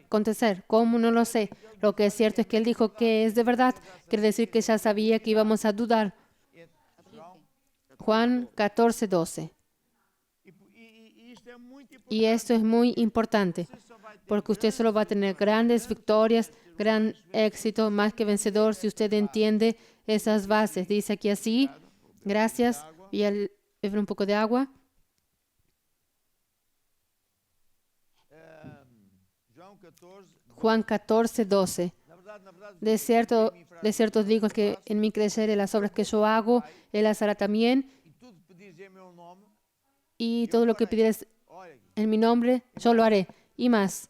acontecer. ¿Cómo? No lo sé. Lo que es cierto es que Él dijo que es de verdad. Quiere decir que ya sabía que íbamos a dudar. Juan 14:12. Y esto es muy importante, porque usted solo va a tener grandes victorias, gran éxito, más que vencedor, si usted entiende esas bases. Dice aquí así, gracias, y él beber un poco de agua. Juan 14:12. De cierto os digo que en mí creceré las obras que yo hago, Él las hará también. Y todo lo que pidieres en mi nombre, yo lo haré. Y más.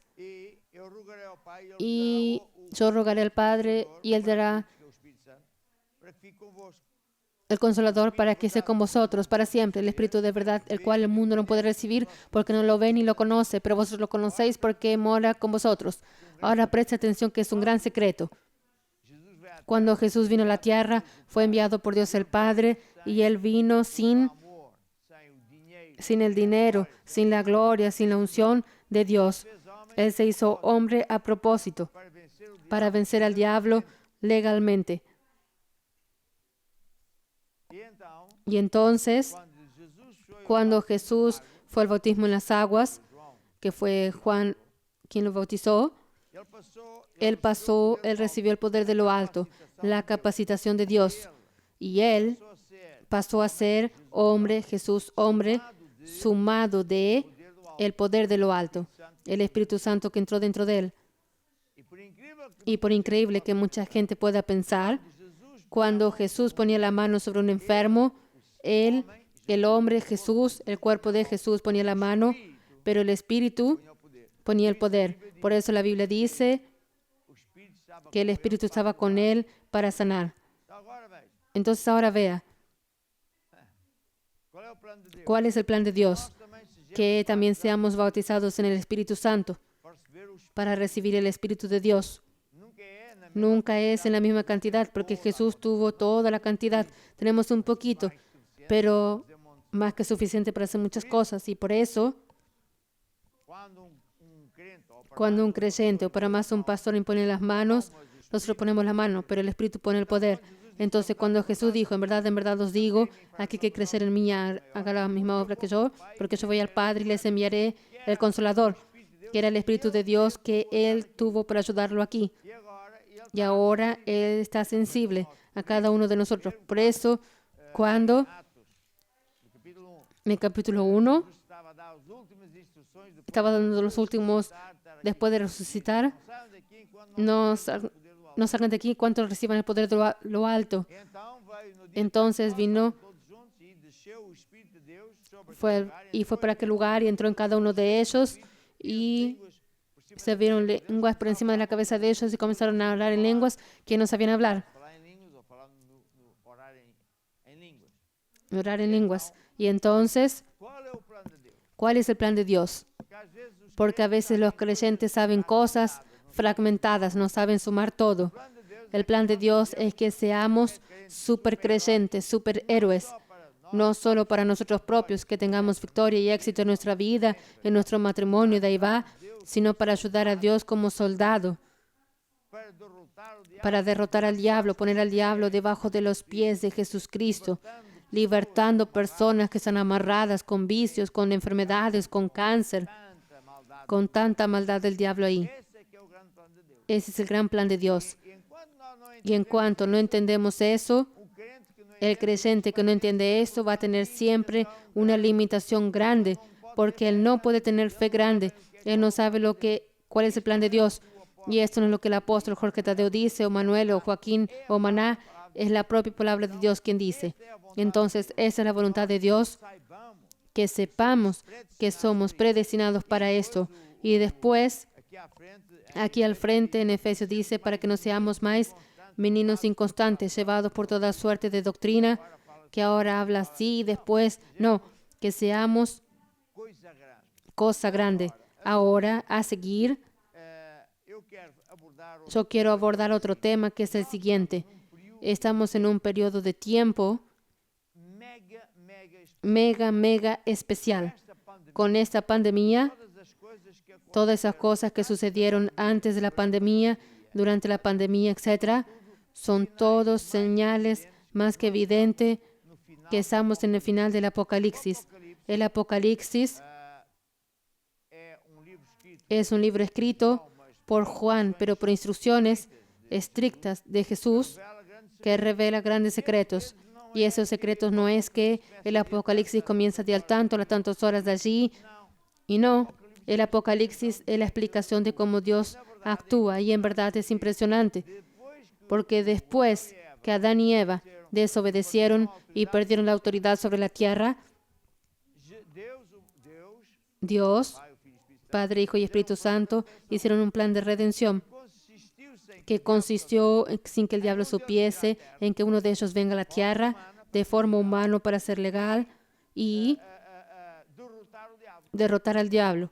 Y yo rogaré al Padre y Él dará el Consolador para que esté con vosotros para siempre, el Espíritu de verdad, el cual el mundo no puede recibir porque no lo ve ni lo conoce, pero vosotros lo conocéis porque mora con vosotros. Ahora presta atención que es un gran secreto. Cuando Jesús vino a la tierra, fue enviado por Dios el Padre y Él vino sin el dinero, sin la gloria, sin la unción de Dios. Él se hizo hombre a propósito para vencer al diablo legalmente. Y entonces, cuando Jesús fue al bautismo en las aguas, que fue Juan quien lo bautizó, él recibió el poder de lo alto, la capacitación de Dios. Y él pasó a ser hombre, Jesús hombre, sumado de el poder de lo alto, el Espíritu Santo que entró dentro de él. Y por increíble que mucha gente pueda pensar, cuando Jesús ponía la mano sobre un enfermo, él, el hombre, Jesús, el cuerpo de Jesús ponía la mano, pero el Espíritu ponía el poder. Por eso la Biblia dice que el Espíritu estaba con él para sanar. Entonces ahora vea, ¿cuál es el plan de Dios? Que también seamos bautizados en el Espíritu Santo para recibir el Espíritu de Dios. Nunca es en la misma cantidad, porque Jesús tuvo toda la cantidad. Tenemos un poquito, pero más que suficiente para hacer muchas cosas. Y por eso, cuando un creyente o para más un pastor impone las manos, nosotros ponemos la mano, pero el Espíritu pone el poder. Entonces, cuando Jesús dijo, en verdad os digo, aquí que crecer en mí haga la misma obra que yo, porque yo voy al Padre y les enviaré el Consolador, que era el Espíritu de Dios que Él tuvo para ayudarlo aquí. Y ahora Él está sensible a cada uno de nosotros. Por eso, cuando en el capítulo 1 estaba dando los últimos, después de resucitar, no salgan de aquí cuantos reciban el poder de lo alto. Entonces vino, fue para aquel lugar y entró en cada uno de ellos y se vieron lenguas por encima de la cabeza de ellos y comenzaron a hablar en lenguas que no sabían hablar. Orar en lenguas. Y entonces, ¿cuál es el plan de Dios? Porque a veces los creyentes saben cosas fragmentadas, no saben sumar todo. El plan de Dios es que seamos supercreyentes, superhéroes, no solo para nosotros propios, que tengamos victoria y éxito en nuestra vida, en nuestro matrimonio, de ahí va, sino para ayudar a Dios como soldado, para derrotar al diablo, poner al diablo debajo de los pies de Jesucristo, libertando personas que están amarradas con vicios, con enfermedades, con cáncer, con tanta maldad del diablo ahí. Ese es el gran plan de Dios. Y en cuanto no entendemos eso, el creyente que no entiende esto va a tener siempre una limitación grande, porque él no puede tener fe grande. Él no sabe cuál es el plan de Dios. Y esto no es lo que el apóstol Jorge Tadeo dice, o Manuel, o Joaquín, o Maná. Es la propia palabra de Dios quien dice. Entonces, esa es la voluntad de Dios, que sepamos que somos predestinados para esto. Y después, aquí al frente en Efesios dice, para que no seamos más meninos inconstantes, llevados por toda suerte de doctrina, que ahora habla así y después, no, que seamos cosa grande. Ahora, a seguir, yo quiero abordar otro tema que es el siguiente. Estamos en un periodo de tiempo mega especial. Con esta pandemia, todas esas cosas que sucedieron antes de la pandemia, durante la pandemia, etc., son todos señales más que evidentes que estamos en el final del Apocalipsis. El Apocalipsis es un libro escrito por Juan, pero por instrucciones estrictas de Jesús, que revela grandes secretos. Y esos secretos no es que el Apocalipsis comienza de al tanto, a tantas horas de allí, y no. El Apocalipsis es la explicación de cómo Dios actúa, y en verdad es impresionante, porque después que Adán y Eva desobedecieron y perdieron la autoridad sobre la tierra, Dios, Padre, Hijo y Espíritu Santo, hicieron un plan de redención que consistió, sin que el diablo supiese, en que uno de ellos venga a la tierra de forma humana para ser legal y derrotar al diablo.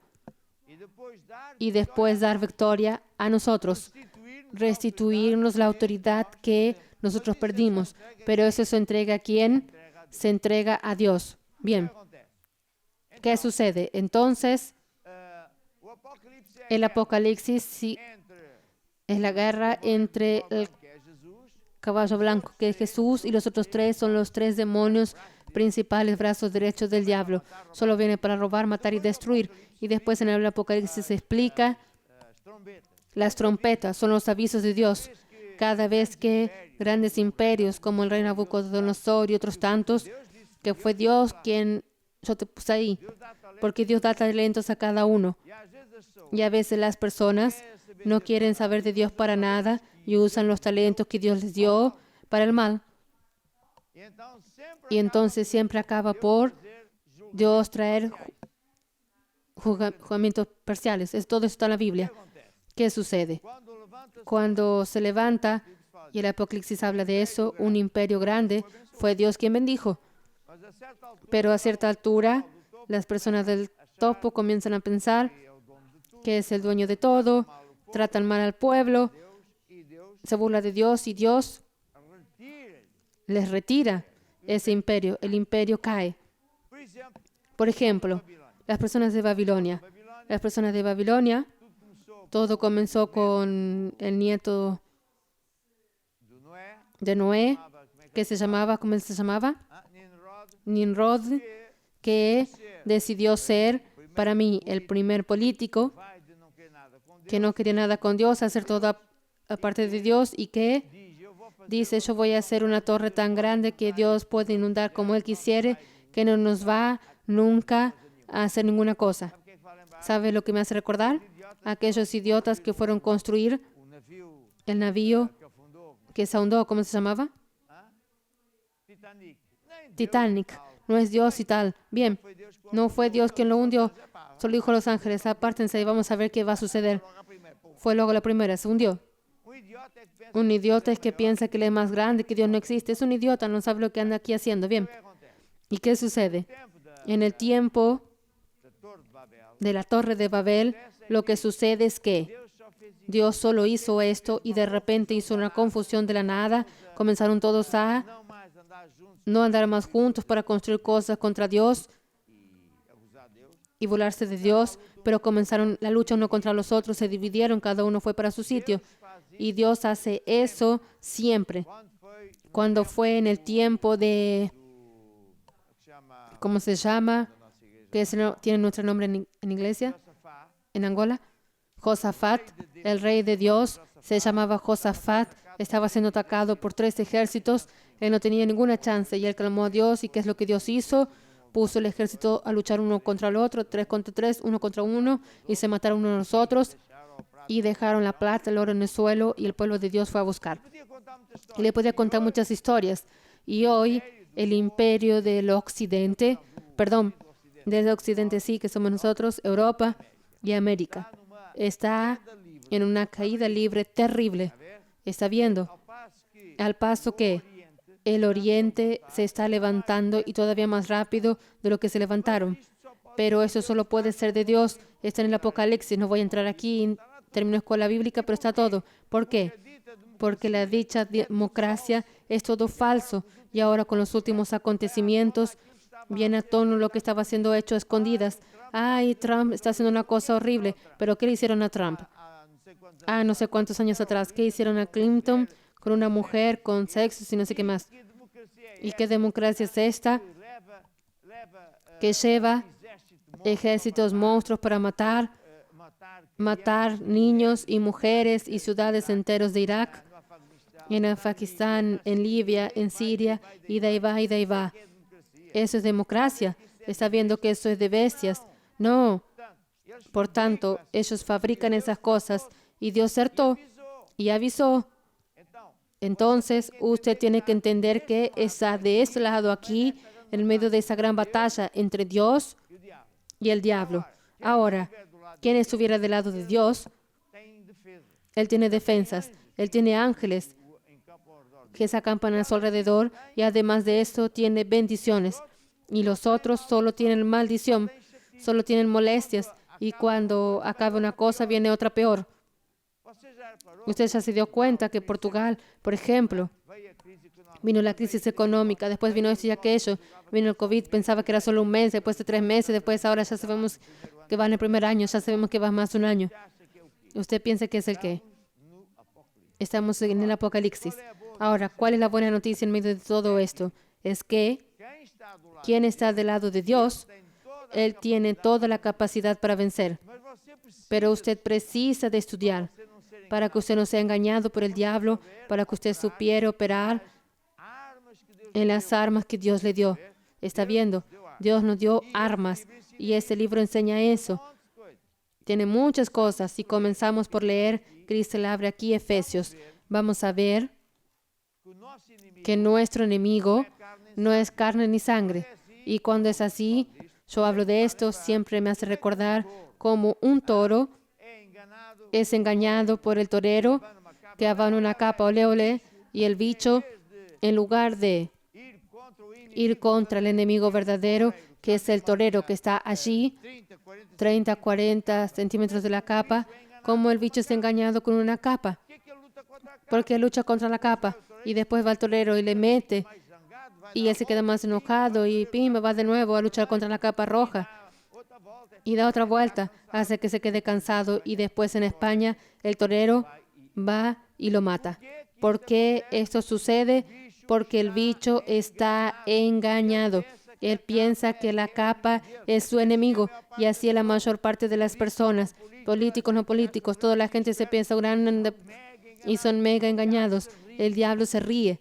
Y después dar victoria a nosotros, restituirnos la autoridad que nosotros perdimos. Pero eso se entrega a ¿quién? Se entrega a Dios. Bien. ¿Qué sucede? Entonces, el Apocalipsis sí, es la guerra entre el caballo blanco, que es Jesús, y los otros tres son los tres demonios principales, brazos derechos del diablo. Solo viene para robar, matar y destruir. Y después en el Apocalipsis se explica las trompetas, son los avisos de Dios. Cada vez que grandes imperios como el rey Nabucodonosor y otros tantos, que fue Dios quien yo te puse ahí, porque Dios da talentos a cada uno. Y a veces las personas no quieren saber de Dios para nada y usan los talentos que Dios les dio para el mal. Y entonces siempre acaba por Dios traer juzgamientos parciales. Todo eso está en la Biblia. ¿Qué sucede? Cuando se levanta, y el Apocalipsis habla de eso, un imperio grande, fue Dios quien bendijo. Pero a cierta altura, las personas del topo comienzan a pensar que es el dueño de todo, tratan mal al pueblo, se burla de Dios y Dios les retira ese imperio. El imperio cae. Por ejemplo, las personas de Babilonia. Las personas de Babilonia, todo comenzó con el nieto de Noé, que se llamaba, ¿cómo se llamaba? Nimrod, que decidió ser para mí el primer político que no quería nada con Dios, hacer todo aparte de Dios, y que dice, yo voy a hacer una torre tan grande que Dios puede inundar como Él quisiere, que no nos va nunca a hacer ninguna cosa. ¿Sabe lo que me hace recordar? Aquellos idiotas que fueron a construir el navío que se ahondó, ¿cómo se llamaba? Titanic. No es Dios y tal. Bien, no fue Dios quien lo hundió. Solo dijo a los ángeles, apártense y vamos a ver qué va a suceder. Fue luego la primera, se hundió. Un idiota es que piensa que Él es más grande, que Dios no existe. Es un idiota, no sabe lo que anda aquí haciendo. Bien. ¿Y qué sucede? En el tiempo de la Torre de Babel, lo que sucede es que Dios solo hizo esto y de repente hizo una confusión de la nada. Comenzaron todos a no andar más juntos para construir cosas contra Dios y burlarse de Dios, pero comenzaron la lucha uno contra los otros, se dividieron, cada uno fue para su sitio. Y Dios hace eso siempre. Cuando fue en el tiempo de, ¿cómo se llama? Tiene nuestro nombre en iglesia, en Angola. Josafat, el rey de Dios, se llamaba Josafat. Estaba siendo atacado por 3 ejércitos. Él no tenía ninguna chance y él clamó a Dios. ¿Y qué es lo que Dios hizo? Puso el ejército a luchar uno contra el otro, 3 contra 3, 1 contra 1, y se mataron unos a los otros y dejaron la plata, el oro en el suelo, y el pueblo de Dios fue a buscar. Y le podía contar muchas historias. Y hoy el imperio del occidente, del occidente sí, que somos nosotros, Europa y América, está en una caída libre terrible. Está viendo, al paso que el oriente se está levantando y todavía más rápido de lo que se levantaron. Pero eso solo puede ser de Dios. Está en el Apocalipsis. No voy a entrar aquí en términos de escuela bíblica, pero está todo. ¿Por qué? Porque la dicha democracia es todo falso. Y ahora con los últimos acontecimientos viene a tono lo que estaba siendo hecho a escondidas. Ay, Trump está haciendo una cosa horrible. ¿Pero qué le hicieron a Trump? No sé cuántos años atrás. ¿Qué hicieron a Clinton con una mujer, con sexo y no sé qué más? ¿Y qué democracia es esta? Que lleva ejércitos monstruos para matar niños y mujeres y ciudades enteras de Irak, en Afganistán, en Libia, en Siria, y de ahí va. ¿Eso es democracia? ¿Está viendo que eso es de bestias? No. Por tanto, ellos fabrican esas cosas y Dios acertó y avisó. Entonces, usted tiene que entender que está de este lado aquí, en medio de esa gran batalla entre Dios y el diablo. Ahora, quien estuviera del lado de Dios, Él tiene defensas, Él tiene ángeles que se acampan a su alrededor y además de esto tiene bendiciones. Y los otros solo tienen maldición, solo tienen molestias y cuando acaba una cosa viene otra peor. Usted ya se dio cuenta que Portugal, por ejemplo, vino la crisis económica, después vino esto y aquello, vino el COVID, pensaba que era solo un mes, después de 3 meses, después ahora ya sabemos que va en el primer año, ya sabemos que va más de un año. ¿Usted piensa que es el qué? Estamos en el Apocalipsis. Ahora, ¿cuál es la buena noticia en medio de todo esto? Es que quien está del lado de Dios, Él tiene toda la capacidad para vencer. Pero usted precisa de estudiar para que usted no sea engañado por el diablo, para que usted supiera operar en las armas que Dios le dio. ¿Está viendo? Dios nos dio armas y este libro enseña eso. Tiene muchas cosas. Si comenzamos por leer, Cristo le abre aquí Efesios. Vamos a ver que nuestro enemigo no es carne ni sangre. Y cuando es así, yo hablo de esto, siempre me hace recordar cómo un toro es engañado por el torero que va en una capa ole ole y el bicho, en lugar de ir contra el enemigo verdadero, que es el torero que está allí, 30, 40 centímetros de la capa, como el bicho es engañado con una capa. Porque lucha contra la capa y después va el torero y le mete y él se queda más enojado y pim, va de nuevo a luchar contra la capa roja. Y da otra vuelta, hace que se quede cansado y después en España el torero va y lo mata. ¿Por qué esto sucede? Porque el bicho está engañado. Él piensa que la capa es su enemigo y así es la mayor parte de las personas, políticos, no políticos, toda la gente se piensa grande y son mega engañados. El diablo se ríe.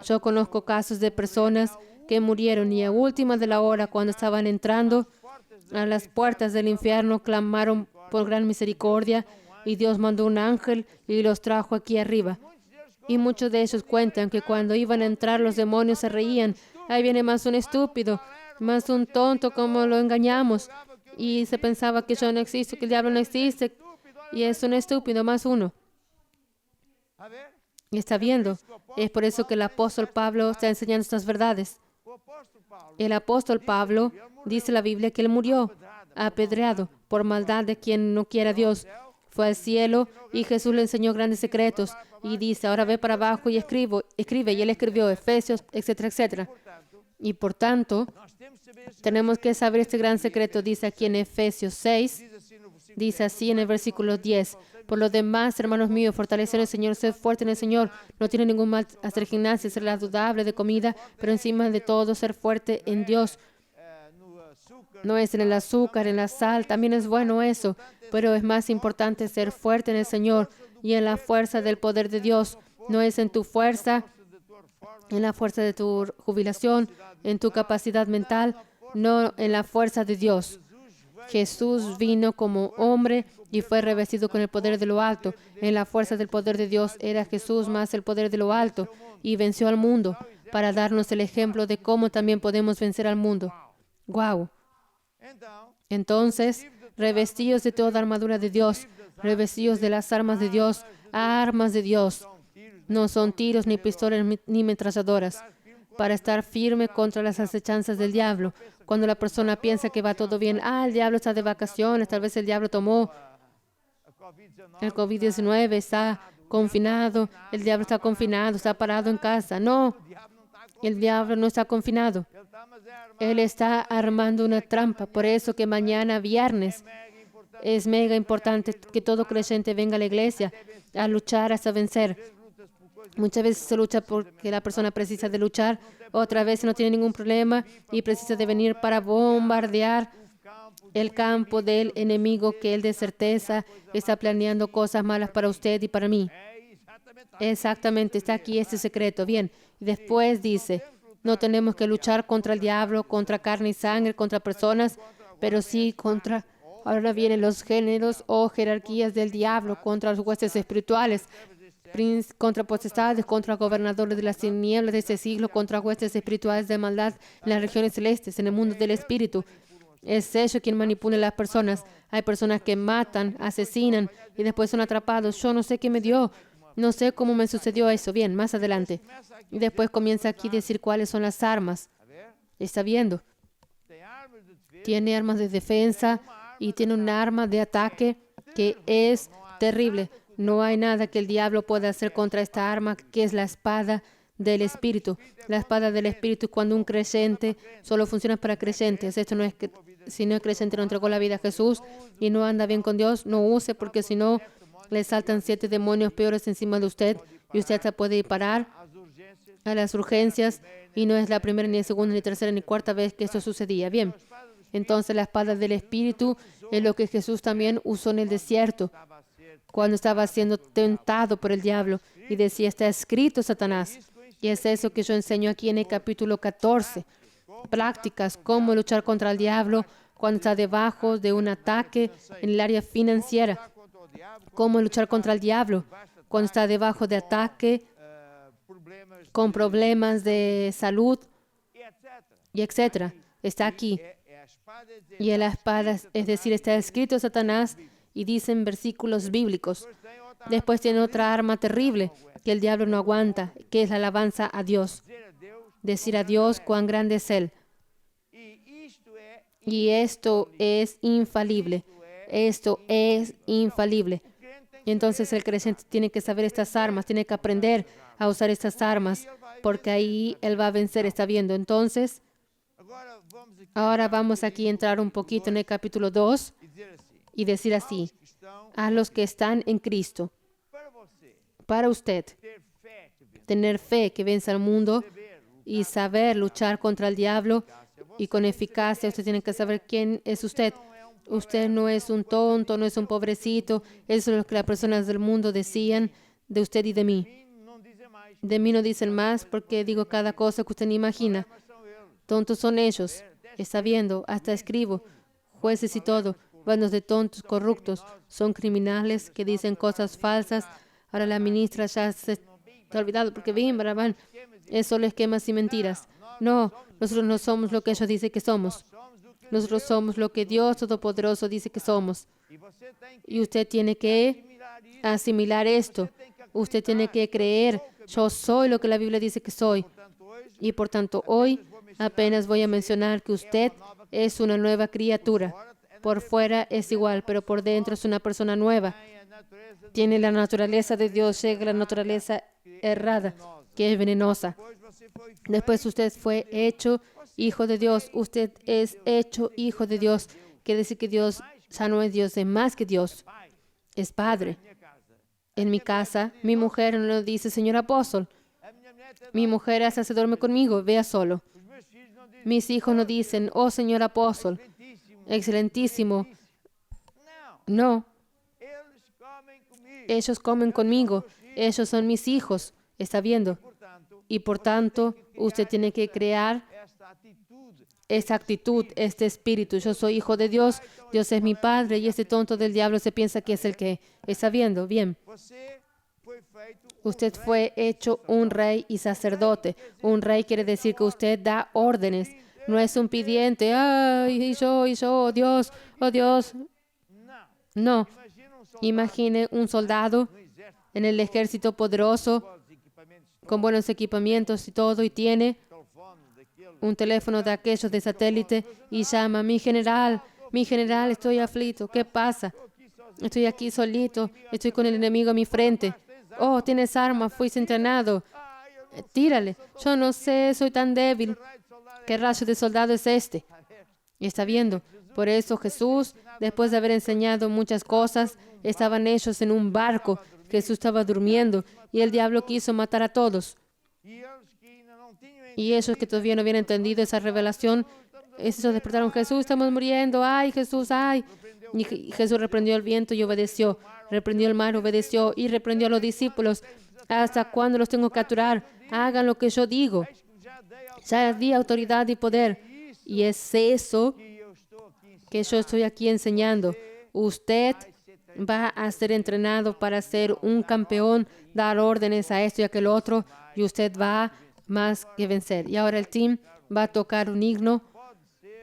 Yo conozco casos de personas que murieron y a última de la hora, cuando estaban entrando a las puertas del infierno, clamaron por gran misericordia y Dios mandó un ángel y los trajo aquí arriba. Y muchos de ellos cuentan que cuando iban a entrar los demonios se reían. Ahí viene más un estúpido, más un tonto, como lo engañamos. Y se pensaba que yo no existo, que el diablo no existe. Y es un estúpido, más uno. Y está viendo. Es por eso que el apóstol Pablo está enseñando estas verdades. El apóstol Pablo dice en la Biblia que él murió apedreado por maldad de quien no quiera a Dios. Fue al cielo y Jesús le enseñó grandes secretos. Y dice, ahora ve para abajo y escribe. Y él escribió Efesios, etcétera, etcétera. Y por tanto, tenemos que saber este gran secreto. Dice aquí en Efesios 6, dice así en el versículo 10. Por lo demás, hermanos míos, fortalecer el Señor, sed fuerte en el Señor. No tiene ningún mal hacer gimnasia, ser saludable de comida, pero encima de todo, ser fuerte en Dios. No es en el azúcar, en la sal, también es bueno eso, pero es más importante ser fuerte en el Señor y en la fuerza del poder de Dios. No es en tu fuerza, en la fuerza de tu jubilación, en tu capacidad mental, no en la fuerza de Dios. Jesús vino como hombre y fue revestido con el poder de lo alto. En la fuerza del poder de Dios era Jesús más el poder de lo alto y venció al mundo para darnos el ejemplo de cómo también podemos vencer al mundo. ¡Guau! Entonces, revestidos de toda armadura de Dios, revestidos de las armas de Dios, armas de Dios. No son tiros, ni pistolas, ni ametralladoras. Para estar firme contra las acechanzas del diablo. Cuando la persona piensa que va todo bien, el diablo está de vacaciones, tal vez el diablo tomó el COVID-19, está confinado, el diablo está confinado, está parado en casa. No, el diablo no está confinado. Él está armando una trampa. Por eso que mañana, viernes, es mega importante que todo creyente venga a la iglesia a luchar hasta vencer. Muchas veces se lucha porque la persona precisa de luchar, otra vez no tiene ningún problema y precisa de venir para bombardear el campo del enemigo que él de certeza está planeando cosas malas para usted y para mí. Exactamente, está aquí este secreto. Bien, y después dice, no tenemos que luchar contra el diablo, contra carne y sangre, contra personas, pero sí contra, ahora vienen los géneros o jerarquías del diablo, contra los huestes espirituales, contra potestades, contra gobernadores de las tinieblas de este siglo, contra huestes espirituales de maldad en las regiones celestes, en el mundo del espíritu. Es ellos quien manipula a las personas. Hay personas que matan, asesinan y después son atrapados. Yo no sé qué me dio, no sé cómo me sucedió eso. Bien, más adelante. Y después comienza aquí a decir cuáles son las armas. ¿Está viendo? Tiene armas de defensa y tiene un arma de ataque que es terrible. No hay nada que el diablo pueda hacer contra esta arma, que es la espada del Espíritu. La espada del Espíritu, cuando un creyente, solo funciona para creyentes. Esto no es que si no es creyente no entregó la vida a Jesús y no anda bien con Dios, no use, porque si no, le saltan 7 demonios peores encima de usted y usted se puede ir parar a las urgencias y no es la primera, ni segunda, ni tercera, ni cuarta vez que esto sucedía. Bien, entonces la espada del Espíritu es lo que Jesús también usó en el desierto, cuando estaba siendo tentado por el diablo y decía, está escrito, Satanás. Y es eso que yo enseño aquí en el capítulo 14. Prácticas, cómo luchar contra el diablo cuando está debajo de un ataque en el área financiera. Cómo luchar contra el diablo cuando está debajo de ataque con problemas de salud y etcétera. Está aquí. Y en la espada, es decir, está escrito, Satanás, y dicen versículos bíblicos. Después tiene otra arma terrible que el diablo no aguanta, que es la alabanza a Dios. Decir a Dios cuán grande es Él. Y esto es infalible. Esto es infalible. Y entonces el creyente tiene que saber estas armas, tiene que aprender a usar estas armas, porque ahí él va a vencer, está viendo. Entonces, ahora vamos aquí a entrar un poquito en el capítulo 2 y decir así, a los que están en Cristo, para usted, tener fe que vence al mundo y saber luchar contra el diablo y con eficacia, usted tiene que saber quién es usted. Usted no es un tonto, no es un pobrecito. Eso es lo que las personas del mundo decían de usted y de mí. De mí no dicen más porque digo cada cosa que usted ni imagina. Tontos son ellos. Está viendo, hasta escribo, jueces y todo. Bandos de tontos, corruptos, son criminales que dicen cosas falsas. Ahora la ministra ya se ha olvidado porque van, es solo esquemas y mentiras. No, nosotros no somos lo que ellos dicen que somos. Nosotros somos lo que Dios Todopoderoso dice que somos. Y usted tiene que asimilar esto. Usted tiene que creer, yo soy lo que la Biblia dice que soy. Y por tanto, hoy apenas voy a mencionar que usted es una nueva criatura. Por fuera es igual, pero por dentro es una persona nueva. Tiene la naturaleza de Dios, llega la naturaleza errada, que es venenosa. Después usted fue hecho hijo de Dios. Usted es hecho hijo de Dios. Quiere decir que Dios ya no es Dios, es más que Dios. Es Padre. En mi casa, mi mujer no dice, señor apóstol. Mi mujer hasta se duerme conmigo, vea solo. Mis hijos no dicen, oh señor apóstol, excelentísimo. No, ellos comen conmigo, ellos son mis hijos, está viendo. Y por tanto, usted tiene que crear esa actitud, este espíritu. Yo soy hijo de Dios, Dios es mi Padre, y este tonto del diablo se piensa que es el que está viendo. Bien. Usted fue hecho un rey y sacerdote. Un rey quiere decir que usted da órdenes. No es un pidiente. Ay, y yo, oh Dios. No. Imagine un soldado en el ejército poderoso, con buenos equipamientos y todo, y tiene un teléfono de aquellos de satélite y llama, mi general, estoy aflito. ¿Qué pasa? Estoy aquí solito, estoy con el enemigo a mi frente. Oh, tienes armas, fuiste entrenado. Tírale. Yo no sé, soy tan débil. ¿Qué rayo de soldado es este? Y está viendo. Por eso Jesús, después de haber enseñado muchas cosas, estaban ellos en un barco. Jesús estaba durmiendo y el diablo quiso matar a todos. Y ellos que todavía no habían entendido esa revelación, ellos despertaron, Jesús, estamos muriendo, ay, Jesús, ay. Y Jesús reprendió el viento y obedeció. Reprendió el mar, obedeció y reprendió a los discípulos. ¿Hasta cuándo los tengo que capturar? Hagan lo que yo digo. Ya di autoridad y poder. Y es eso que yo estoy aquí enseñando. Usted va a ser entrenado para ser un campeón, dar órdenes a esto y a aquel otro, y usted va más que vencer. Y ahora el team va a tocar un himno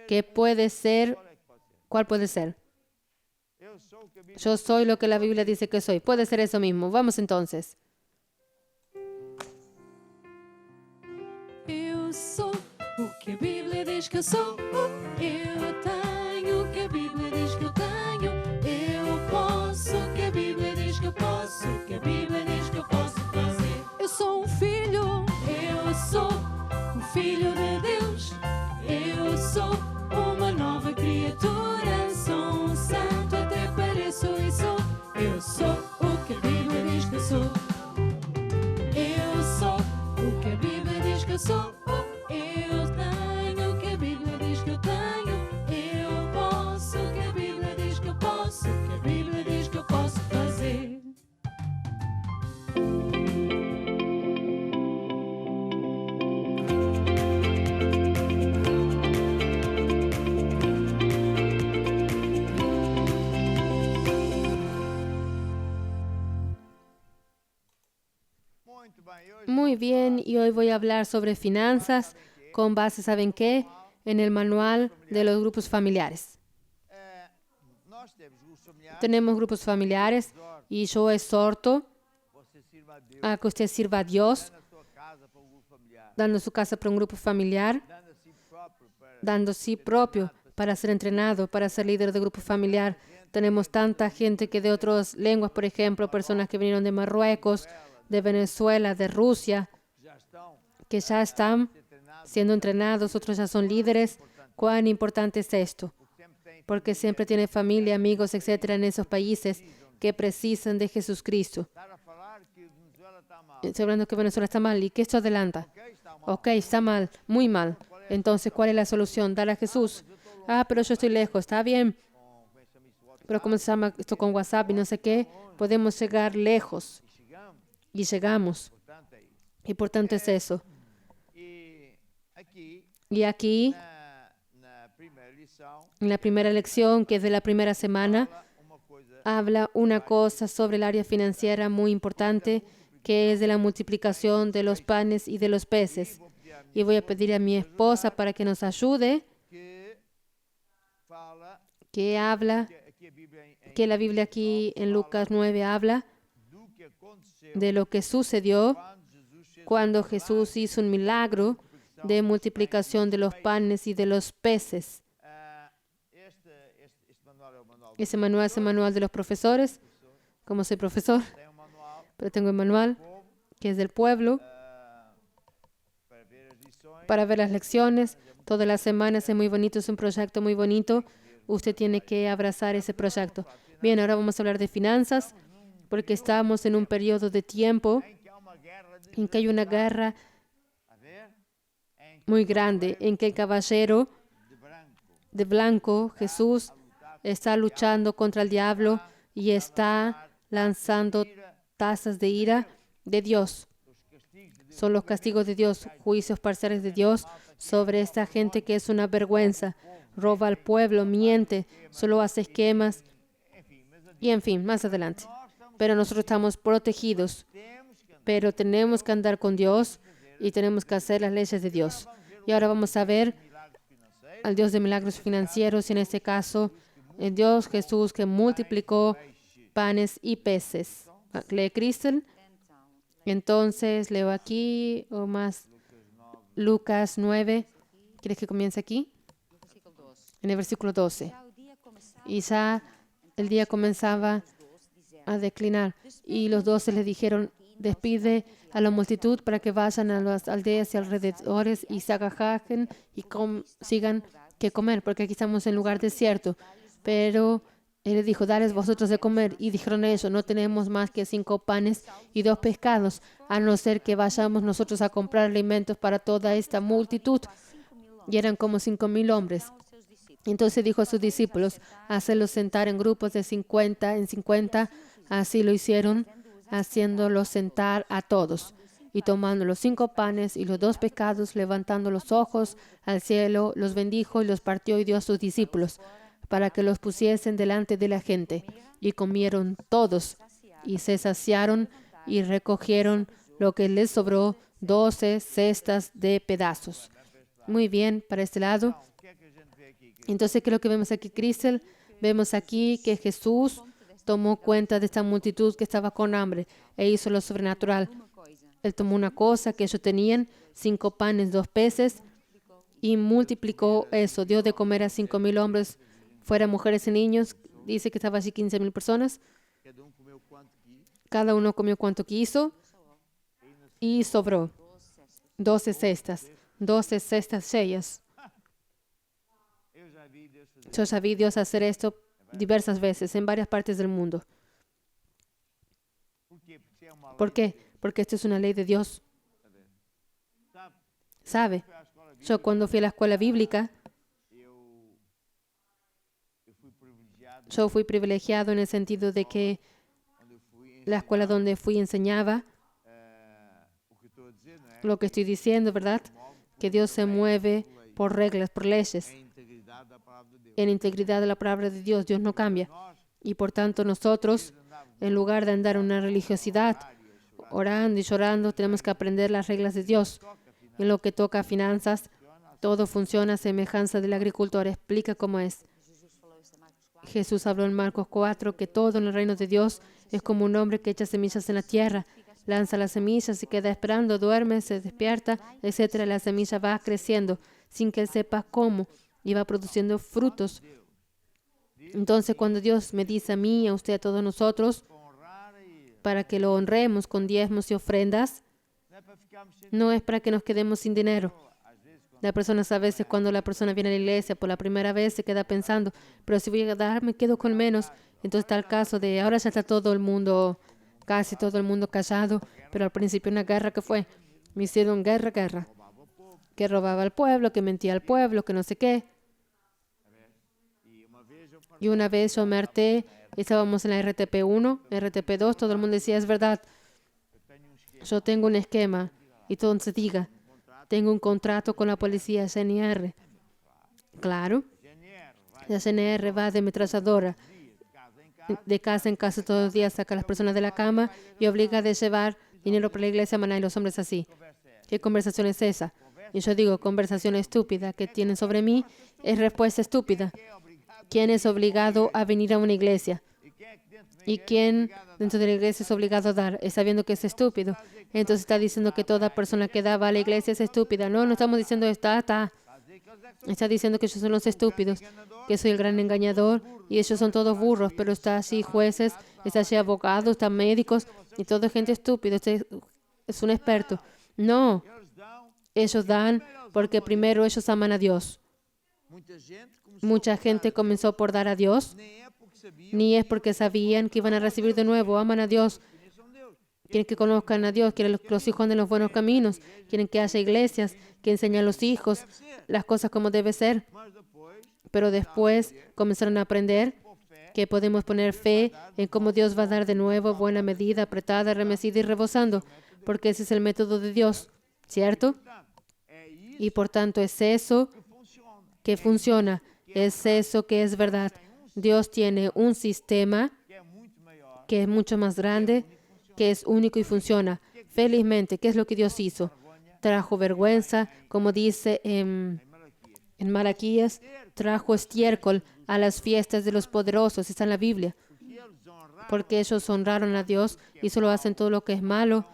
que puede ser, ¿cuál puede ser? Yo soy lo que la Biblia dice que soy. Puede ser eso mismo. Vamos entonces. Eu sou o que a Bíblia diz que eu sou. Eu tenho o que a Bíblia diz que eu tenho. Eu posso o que a Bíblia diz que eu posso. O que a Bíblia diz que eu posso fazer. Eu sou um filho. Eu sou um filho de Deus. Eu sou uma nova criatura. Sou um santo, até pareço e sou. Eu sou o que a Bíblia diz que eu sou. Eu sou o que a Bíblia diz que eu sou. Eu tenho o que a Bíblia diz que eu tenho. Eu posso o que a Bíblia diz que eu posso. O que a Bíblia diz que eu posso fazer. Muy bien, y hoy voy a hablar sobre finanzas con base, ¿saben qué? En el manual de los grupos familiares. Tenemos grupos familiares y yo exhorto a que usted sirva a Dios, dando su casa para un grupo familiar, dando sí propio para ser entrenado, para ser líder de grupo familiar. Tenemos tanta gente que de otras lenguas, por ejemplo, personas que vinieron de Marruecos, de Venezuela, de Rusia, que ya están siendo entrenados, otros ya son líderes. ¿Cuán importante es esto? Porque siempre tiene familia, amigos, etcétera, en esos países que precisan de Jesucristo. Estoy hablando que Venezuela está mal. ¿Y qué esto adelanta? Ok, está mal, muy mal. Entonces, ¿cuál es la solución? Dar a Jesús. Ah, pero yo estoy lejos. Está bien. Pero ¿cómo se llama esto con WhatsApp y no sé qué? Podemos llegar lejos. Y llegamos. Y por tanto es eso. Y aquí, en la primera lección, que es de la primera semana, habla una cosa sobre el área financiera muy importante, que es de la multiplicación de los panes y de los peces. Y voy a pedir a mi esposa para que nos ayude, que habla, que la Biblia aquí en Lucas 9 habla de lo que sucedió cuando Jesús hizo un milagro de multiplicación de los panes y de los peces. Ese manual es el manual de los profesores, como soy profesor, pero tengo el manual que es del pueblo para ver las lecciones. Todas las semanas es muy bonito, es un proyecto muy bonito. Usted tiene que abrazar ese proyecto. Bien, ahora vamos a hablar de finanzas. porque estamos en un periodo de tiempo em que há uma guerra de en que hay una guerra a ver, em muy grande, en que el caballero de branco de blanco, Jesús, a lutar está luchando contra el diablo y está lanzando tazas de ira de Dios. os castigos de Deus Son los castigos de Dios, juicios parciales de Dios sobre esta gente que es una vergüenza, roba al pueblo, miente, solo hace esquemas enfim, mas y en fin, más adelante. nós estamos Pero nosotros estamos protegidos, temos que andar. pero tenemos que andar con Dios y tenemos que hacer las leyes de Dios. Y ahora vamos a ver Milagres financeiros, al Dios de milagros financieros y en este caso el Dios Jesús que multiplicó panes y peces. ¿Lee Crystal? Entonces leo aquí o más Lucas 9. ¿Quieres que comience aquí? En el versículo 12. Y ya el día comenzaba a declinar y los 12 le dijeron, despide a la multitud para que vayan a las aldeas y alrededores y se agajen y consigan que comer, porque aquí estamos en lugar desierto. Pero él les dijo, dales vosotros de comer. Y dijeron eso, no tenemos más que 5 panes y 2 pescados, a no ser que vayamos nosotros a comprar alimentos para toda esta multitud. Y eran como 5,000 hombres. Entonces dijo a sus discípulos, hacerlos sentar en grupos de 50 en 50. Así lo hicieron, haciéndolos sentar a todos. Y tomando los 5 panes y los 2 pescados, levantando los ojos al cielo, los bendijo y los partió y dio a sus discípulos, para que los pusiesen delante de la gente. Y comieron todos, y se saciaron, y recogieron lo que les sobró, 12 cestas de pedazos. Muy bien, para este lado. o que é que a gente vê aqui? Entonces, ¿qué es lo que vemos aquí, Crystal? Vemos aquí que Jesús tomó cuenta de esta multitud que estaba con hambre e hizo lo sobrenatural. Él tomó una cosa que ellos tenían, 5 panes, 2 peces, y multiplicó eso. Dio de comer a 5,000 hombres, fuera mujeres y niños. Dice que estaba así 15,000 personas. Cada comeu quanto quis. Cada uno comió cuanto quiso y sobró 12 cestas, 12 cestas cheias. Eu já vi Deus fazer. Yo ya vi Dios hacer esto diversas veces en varias partes del mundo. Por quê? Porque é uma lei. ¿Por qué? Porque esto es una ley de Dios. Sabe? ¿Sabe? Fui à escola bíblica, Yo cuando fui a la escuela bíblica, eu fui privilegiado yo fui privilegiado en el sentido de que quando eu fui la escuela donde fui enseñaba o que estou a dizer, não é? lo que estoy diciendo, ¿verdad? Que Dios se mueve por reglas, por leyes, É a integridade da palavra de Deus. en integridad de la palabra de Dios. Dios no cambia. Nós Y por tanto nosotros, en lugar de andar en una religiosidad, orando y llorando, tenemos que aprender las reglas de Dios. En lo que toca a finanzas, todo funciona a semejanza del agricultor. Explica cómo es. Jesús habló en Marcos 4 que todo en el reino de Dios es como un hombre que echa semillas en la tierra. Lanza las semillas y queda esperando, duerme, se despierta, etc. La semilla va creciendo sin que él sepa cómo y va produciendo frutos. Entonces, cuando Dios me dice a mí, a usted, a todos nosotros, honrar e para que lo honremos con diezmos y ofrendas, não é para ficarmos sem no es para que nos quedemos sin dinero. às vezes quando La persona a veces cuando la persona viene a la iglesia por la primera vez se queda pensando, pero si voy a dar, me quedo con menos. Entonces está el caso de ahora ya está todo el mundo, casi todo el mundo callado, pero al principio una guerra que fue. Me hicieron guerra, que robaba al pueblo, que mentía al pueblo, que no sé qué. e uma vez eu Y una vez yo me harté, estábamos en la RTP 1, RTP 2, todo el mundo decía, es verdad, yo tengo un esquema. Y entonces diga, tengo un contrato con la policía CNR. Claro, la CNR va de ametralladora, de casa en casa todos los días, saca a las personas de la cama y obliga a llevar dinero para la iglesia, maná, y los hombres así. ¿Qué conversación es esa? Y yo digo, conversación estúpida que tienen sobre mí es respuesta estúpida. ¿Quién es obligado a venir a una iglesia? ¿Y quién dentro de la iglesia es obligado a dar? Es sabiendo que es estúpido. Entonces está diciendo que toda persona que da va a la iglesia es estúpida. No, no estamos diciendo está. Está diciendo que ellos son los estúpidos, que soy el gran engañador y ellos son todos burros, pero está así jueces, está así abogados, están médicos y toda gente estúpida. Este es un experto. No, ellos dan porque primero ellos aman a Dios. muita gente começou Mucha gente comenzó por dar a Dios. nem é porque ni es porque sabían que iban a recibir de nuevo. Aman a Dios, quieren que conozcan a Dios, quieren que los hijos anden en los buenos caminos, quieren que haya iglesias que enseñen a los hijos las cosas como debe ser. Pero después comenzaron a aprender que podemos poner fe en cómo Dios va a dar de nuevo, buena medida, apretada, remecida y rebosando, porque ese es el método de Dios, ¿cierto? Y por tanto es eso que funciona, es eso que es verdad. Dios tiene un sistema que es mucho más grande, que es único y funciona. Felizmente, ¿qué es lo que Dios hizo? Trajo vergüenza, como dice en Malaquías, trajo estiércol a las fiestas de los poderosos, está en la Biblia, porque ellos honraron a Dios y solo hacen todo lo que es malo,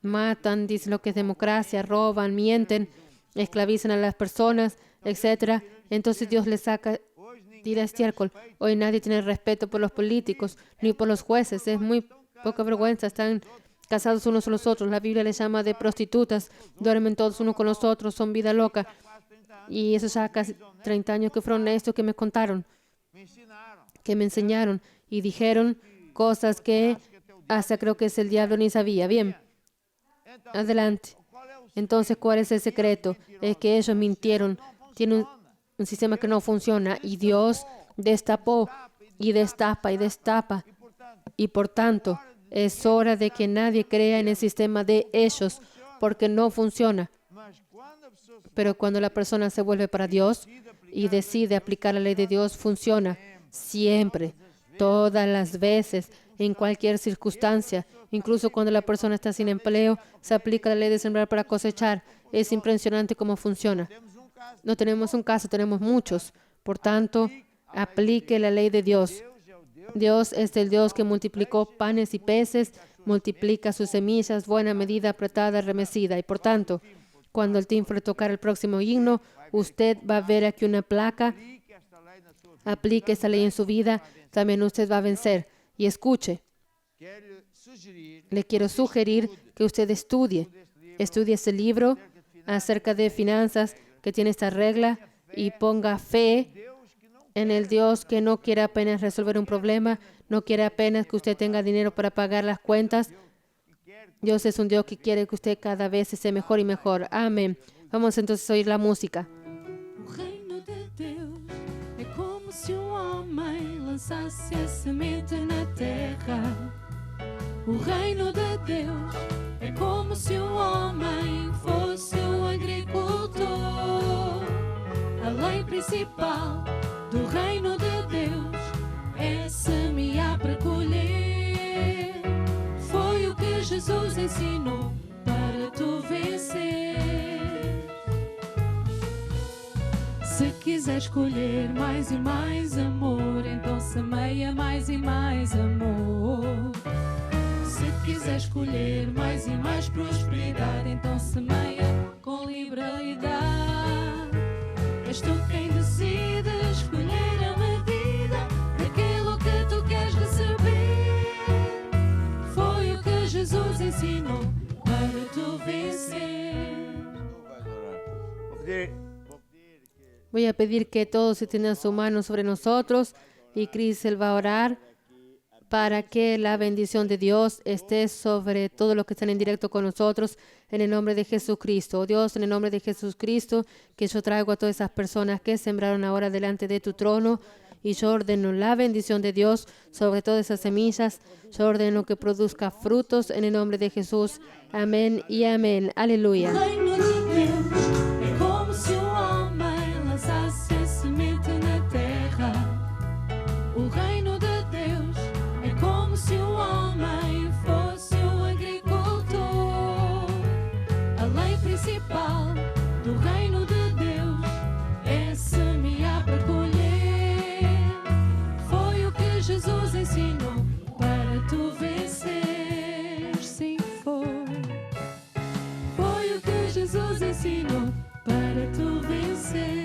matan, dicen lo que es democracia, roban, mienten, esclavizan a las personas, etc. Entonces Dios les tira estiércol. Hoy nadie tiene respeto por los políticos ni por los jueces, es muy poca vergüenza, están casados unos con los otros, la Biblia les llama de prostitutas, duermen todos unos con los otros, son vida loca. Y eso ya casi 30 años que fueron estos que me contaron, que me enseñaron y dijeron cosas que hasta creo que es el diablo ni sabía. Bien, adelante. Entonces, ¿cuál es el secreto? Es que ellos mintieron. Tienen un sistema que no funciona y Dios destapó y destapa y destapa. Y por tanto, es hora de que nadie crea en el sistema de ellos porque no funciona. Pero cuando la persona se vuelve para Dios y decide aplicar la ley de Dios, funciona siempre, todas las veces, en cualquier circunstancia. Incluso cuando la persona está sin empleo, se aplica la ley de sembrar para cosechar. Es impresionante cómo funciona. No tenemos un caso, tenemos muchos. Por tanto, aplique la ley de Dios. Dios es el Dios que multiplicó panes y peces, multiplica sus semillas, buena medida, apretada, remecida. Y por tanto, cuando el timbre tocar el próximo himno, usted va a ver aquí una placa. Aplique esta ley en su vida, también usted va a vencer. Y escuche, le quiero sugerir que usted estudie ese libro acerca de finanzas que tiene esta regla y ponga fe en el Dios que no quiere apenas resolver un problema, no quiere apenas que usted tenga dinero para pagar las cuentas. Dios es un Dios que quiere que usted cada vez esté mejor y mejor. Amén. Vamos entonces a oír la música. O reino de Deus é como se homem lançasse a semente na terra. O reino de Deus é como se homem fosse agricultor. A lei principal do reino de Deus é semear para colher. Foi o que Jesus ensinou para tu vencer. Se quiser escolher mais e mais amor, então semeia mais e mais amor. Se quiser escolher mais e mais prosperidade, então semeia com liberalidade. És tu quem decide escolher a medida daquilo que tu queres receber. Foi o que Jesus ensinou para tu vencer. Voy a pedir que todos extiendan su mano sobre nosotros y Chris él va a orar para que la bendición de Dios esté sobre todos los que están en directo con nosotros, en el nombre de Jesucristo. Oh Dios, en el nombre de Jesucristo, que yo traigo a todas esas personas que sembraron ahora delante de tu trono, y yo ordeno la bendición de Dios sobre todas esas semillas. Yo ordeno que produzca frutos en el nombre de Jesús. Amén y amén. Aleluya. O reino de Deus é como se homem lançasse a semente na terra. O reino de Deus é como se homem fosse agricultor. A lei principal do reino de Deus é semear para colher. Foi o que Jesus ensinou para tu vencer. Sim, foi. Foi o que Jesus ensinou para tu vencer.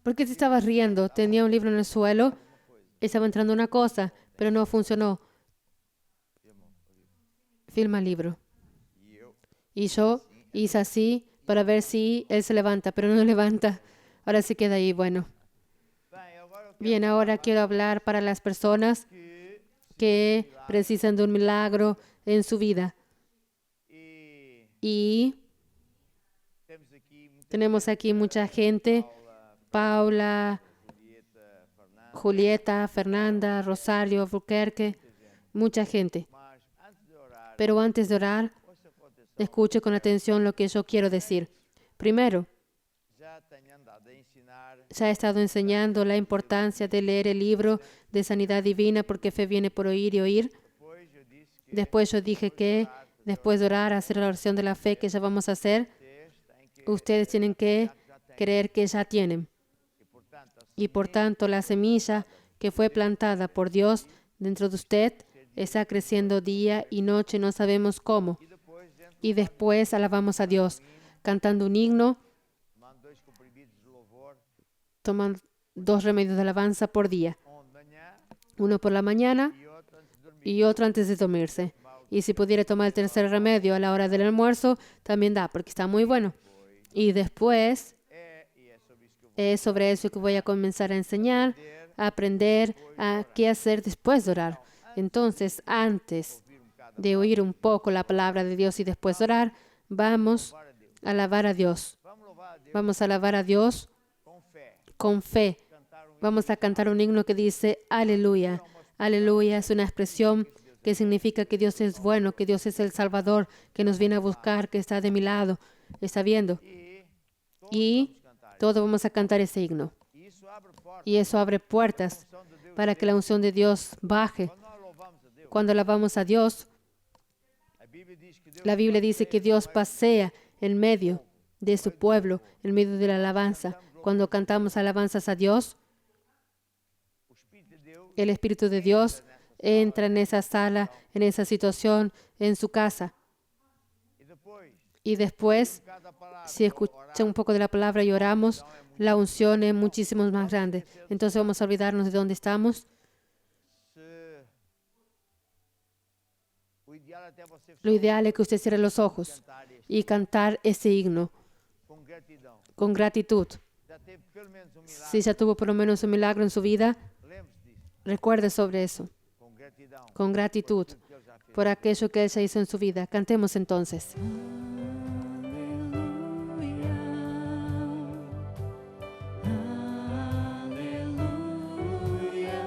¿Por qué te estabas riendo? Tenía un libro en el suelo, estaba entrando una cosa, pero no funcionó. Filma el libro. Y yo hice así, para ver si él se levanta, pero no levanta. Ahora se queda ahí. Bueno. Bem, agora eu quero Bien, ahora quiero hablar para las personas que que precisan de un milagro en su vida. e Y temos aqui muita tenemos aquí mucha gente, Paula, Julieta, Fernanda, Julieta, Fernanda, Rosario, Albuquerque, mucha gente. mas antes de orar, Pero antes de orar, ouça com atenção. escuche con atención lo que yo quiero decir. Primero, Já tenho andado a ensinar ya he estado enseñando la importancia de leer el libro de Sanidad Divina porque fe viene por oír y oír. depois eu disse que Después yo dije que después de orar, hacer la oración de la fe que ya vamos a hacer, vocês têm que ustedes tienen que creer que ya tienen. e portanto a Y por tanto, la semilla que fue plantada por Dios dentro de usted está creciendo día y noche, no sabemos cómo. depois gente Y después alabamos a Dios cantando un himno, manda 2 comprimidos de louvor, toman 2 remedios de alabanza por día. um de manhã Uno por la mañana e outro antes de dormir. y otro antes de dormirse. Y si pudiera tomar el tercer remedio a la hora del almuerzo, también da, porque está muy bueno. Y después E é sobre isso que eu vou es sobre eso que voy a comenzar a enseñar, a aprender a qué hacer después de orar. Entonces, antes ouvir bocado. de oír un poco la palabra de Dios y después de orar, vamos a alabar a Dios. Vamos louvar a Deus Vamos a alabar a Dios com fé. con fe. Cantar um Vamos a cantar un himno que dice Aleluya. Aleluya es una expresión que significa que Dios es bueno, que Dios es el Salvador, que nos viene a buscar, que está de mi lado, está viendo. Y todos vamos a cantar ese himno. e isso abre portas. Y eso abre puertas A unção de Deus. para que la unción de Dios baje. Quando nós louvamos a Deus, Cuando alabamos a Dios, a Bíblia diz que Deus la Biblia dice que Dios pasea en medio de su pueblo, en medio de la alabanza. Cuando cantamos alabanzas a Dios, o Espírito de Deus el Espíritu de Dios entra en esa sala, en esa situación, en su casa. e depois Y después, cada palavra si escucha un poco de la palabra y oramos, la unción es muchísimo más grande. Entonces vamos a olvidarnos de dónde estamos. se o ideal até você Lo ideal es que usted cierre los ojos cantar este y cantar ese himno com gratidão. con gratitud. Já teve pelo menos milagre. Si ya tuvo por lo menos un milagro en su vida, Lembre-se disso. recuerde sobre eso, Com gratidão. con gratitud, Tudo que Ele já fez. por aquello que Él ya hizo en su vida. Cantemos entonces. Aleluia,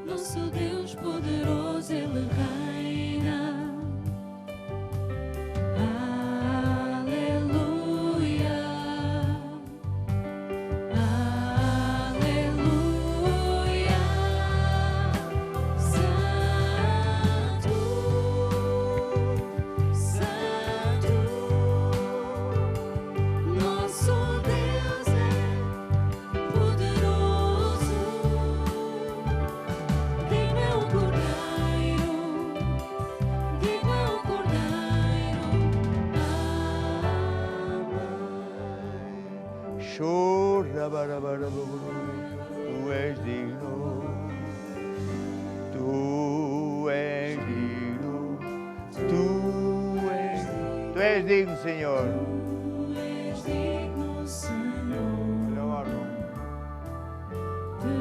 nosso Deus poderoso, Ele reina. Aleluia, aleluia, Santo, Santo, nosso Deus é poderoso. Diga o Cordeiro, diga o Cordeiro, Chora, barabarabu, tu és digno, tu és digno, tu és digno, Senhor. Tu és digno, Senhor, Olha o órgão. de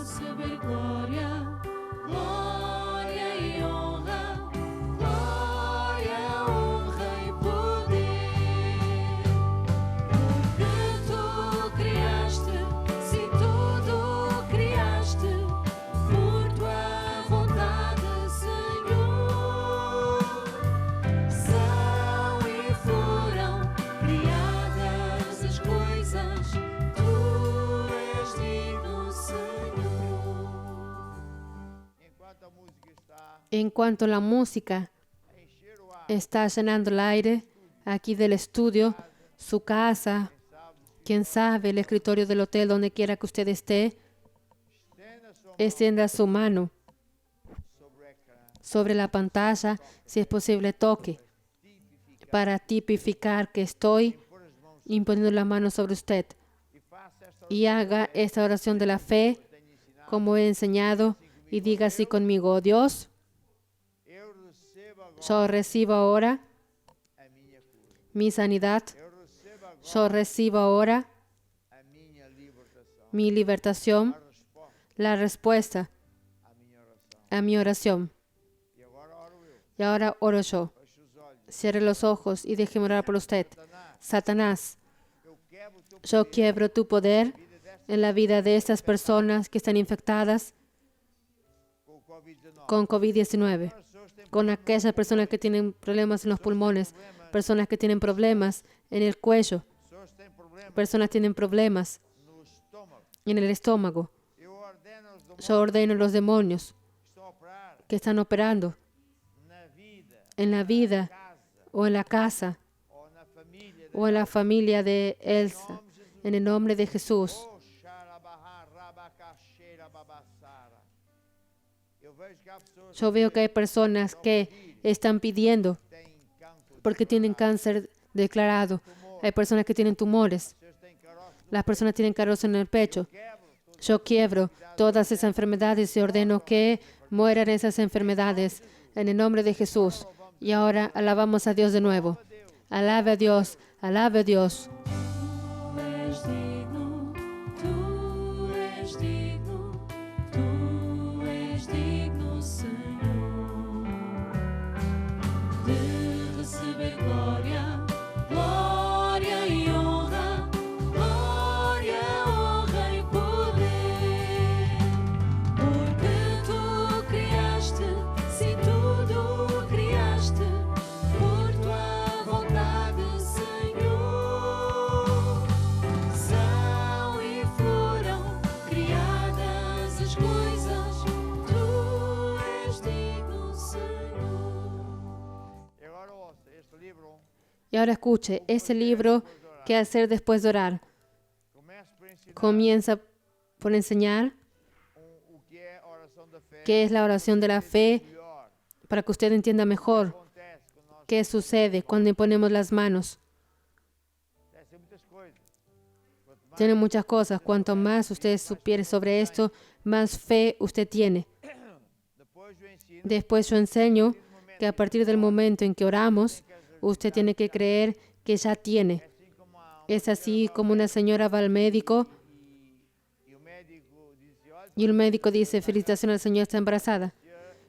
receber glória, glória e honra, glória, honra e poder. Porque tu criaste, se tudo criaste, por tua vontade, Senhor. São e foram criadas as coisas, tu és digno, Senhor. Enquanto a música está En cuanto la música a encher o ar, está llenando el aire aquí del estudio, su casa, quién sabe, el escritorio del hotel, donde quiera que usted esté, estenda sua mão extienda su mano sobre o ecrã sobre la pantalla, si es posible toque, para tipificar que estoy por as mãos imponiendo la mano sobre usted e faça esta y haga esta oración de la fe como he enseñado y diga así conmigo: "Oh Dios, eu recebo agora yo recibo ahora a minha cura. mi sanidad. Eu recebo agora Yo recibo ahora a minha libertação. mi libertación, A resposta la respuesta à minha oração. a mi oración. E agora oro eu. Y ahora oro yo. Feche os olhos. Cierre los ojos y déjeme orar por usted. Satanás, Satanás, eu quebro o teu yo poder quiebro tu poder na vida desta en la vida de estas personas que están infectadas com o Covid-19. con COVID-19, As pessoas têm con aquellas personas que tienen problemas en los pulmones, personas que tienen problemas en el cuello, pessoas têm problemas personas que tienen problemas no estômago. en el estómago. Eu ordeno aos demônios Yo ordeno a los demonios que estão a operar que están operando na vida, en la vida casa o en la casa ou na família. o en la familia de Elsa, en el nombre de Jesús. Oh, xarabarra, rabacaxeira, babassara. Eu vejo que há pessoas Yo veo que hay personas que están pidiendo que têm câncer, porque tienen cáncer declarado. Hay personas que tienen tumores. pessoas têm caroço. Las personas tienen carozo en el pecho. Quebro todo. Yo quiebro todas esas enfermedades y ordeno que mueran esas enfermedades en el nombre de Jesús. Y ahora alabamos a Dios de nuevo. Alabe a Dios, alabe a Dios. Tu és digno, tu és digno, tu és digno, Senhor, de receber glória, glória e honra, glória, honra e poder, porque tu criaste, sim, tudo criaste, por tua vontade, Senhor. São e foram criadas as coisas, tu és digno, Senhor. E agora ouça, este livro Y ahora escuche, ese libro, ¿qué hacer después de orar? começa por ensinar Comienza por enseñar o que é a oração da fé. qué es la oración de la fe Melhor. para que usted entienda mejor Acontece com nós. qué sucede cuando imponemos las manos. Acontece muitas coisas. Quanto mais Tiene muchas cosas. Cuanto más usted supiere sobre esto, más fe usted tiene. depois eu ensino Después yo enseño que a partir del momento en que oramos, usted tiene que creer que ya tiene. assim como a Es así como una señora va al médico e o médico diz, olha, y el médico dice, felicitaciones, la señora está embarazada.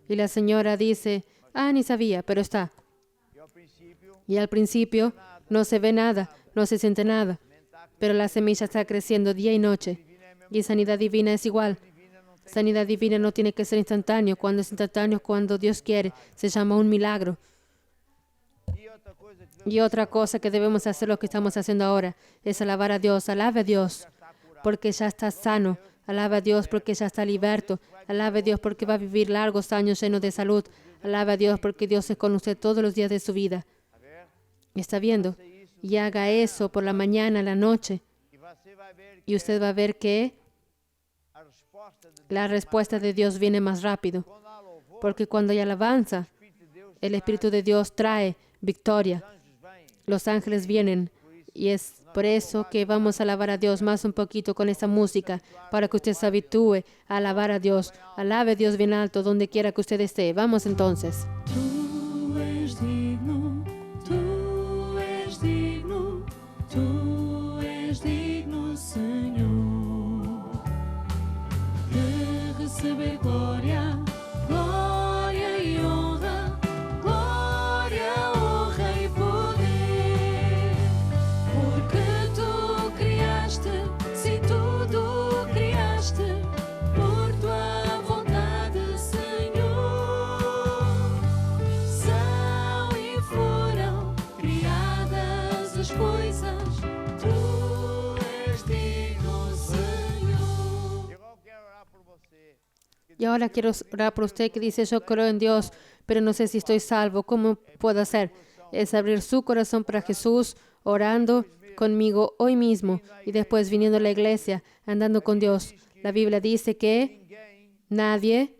Y la señora dice, ah, ni sabía, pero está. e ao princípio Y al principio no se ve nada, no se siente nada, pero la semilla está creciendo día y noche. Y sanidad divina es igual. Sanidad divina no tiene que ser instantáneo. Cuando es instantáneo, cuando Dios quiere, se llama un milagro. e outra coisa que Y otra cosa que debemos hacer, lo que estamos haciendo ahora, es alabar a Dios. Alabe a Dios porque ya está sano. Alabe a Dios porque ya está liberto. Alabe a Dios porque va a vivir largos años llenos de salud. Alabe a Dios porque Dios es con usted todos los días de su vida. a ver, ¿Está viendo? Y haga eso por la mañana, la noche. e você vai ver Y usted va a ver que a resposta de la respuesta de Dios viene más rápido. quando há louvor, Porque cuando hay alabanza, o Espírito de Deus, el Espíritu de Dios trae victoria. os anjos vêm. Los ángeles vienen. Y es por eso que vamos a alabar a Dios más un poquito con esta música, para que usted se habitúe a alabar a Dios. Alabe a Dios bien alto, donde quiera que usted esté. Vamos entonces. Tu és digno, tu és digno, tu és digno, Senhor, de receber glória, glória e honra, glória, honra e poder, porque tu criaste, sim, tudo criaste, por tua vontade, Senhor. São e foram criadas as coisas, tu és digno, Senhor. E agora eu quero orar por você. Y ahora quiero orar por usted que dice, yo creo en Dios, pero no sé si estoy salvo. ¿Cómo puedo hacer? Es abrir su corazón para Jesús, orando conmigo hoy mismo y después viniendo a la iglesia, andando con Dios. La Biblia dice que Ninguém nadie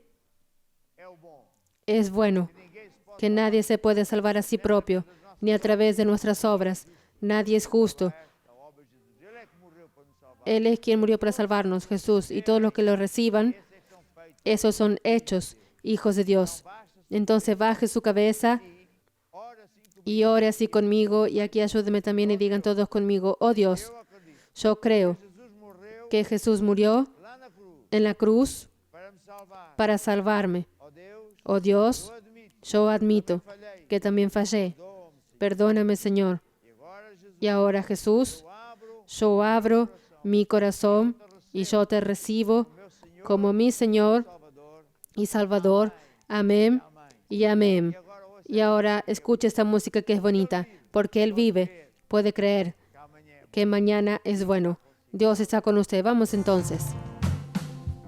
é o bom. es bueno, Ninguém se pode que nadie se puede salvar a sí propio, ni a través de nuestras obras. Nadie es justo. a obra de Jesus. Ele é que morreu para nos salvar. Él es quien murió para salvarnos, Jesús, y todos los que lo reciban, Esses são feitos. esos son hechos hijos de Dios. Entonces baje su cabeza Ora simplesmente Y ore así conmigo, y aquí ayúdenme también y digan todos conmigo, oh Dios, yo creo Jesus morreu que Jesús murió lá na cruz en la cruz para me salvar. para salvarme. Ó Deus, Oh Dios, eu admito, yo admito falhei. que también fallé. Perdoa-me, Senhor. Perdóname, Señor. E agora, Jesus, Y ahora, Jesús, eu abro yo abro mi corazón y yo te recibo meu Senhor, como mi Señor Salvador. y Salvador. Amén y amén. E agora, ouça Y ahora escucha esta música que es bonita, porque Él vive, puede creer que amanhã é bom. que mañana es bueno. Dios está con usted. Vamos entonces.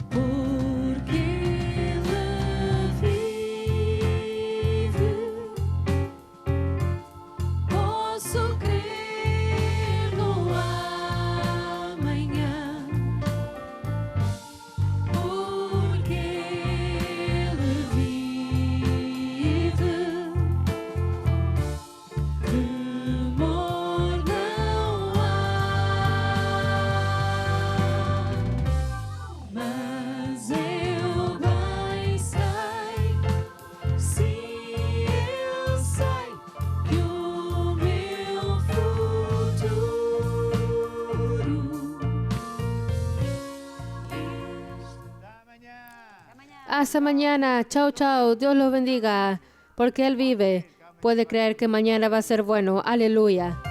Porque Ele vive, posso crer no amanhã. Porque Ele vive, temor não há. Mas eu bem sei, sim, eu sei que o meu futuro Até amanhã. Hasta mañana. Chao, chao. Dios los bendiga. Porque Él vive, puede creer que mañana va a ser bueno. Aleluya.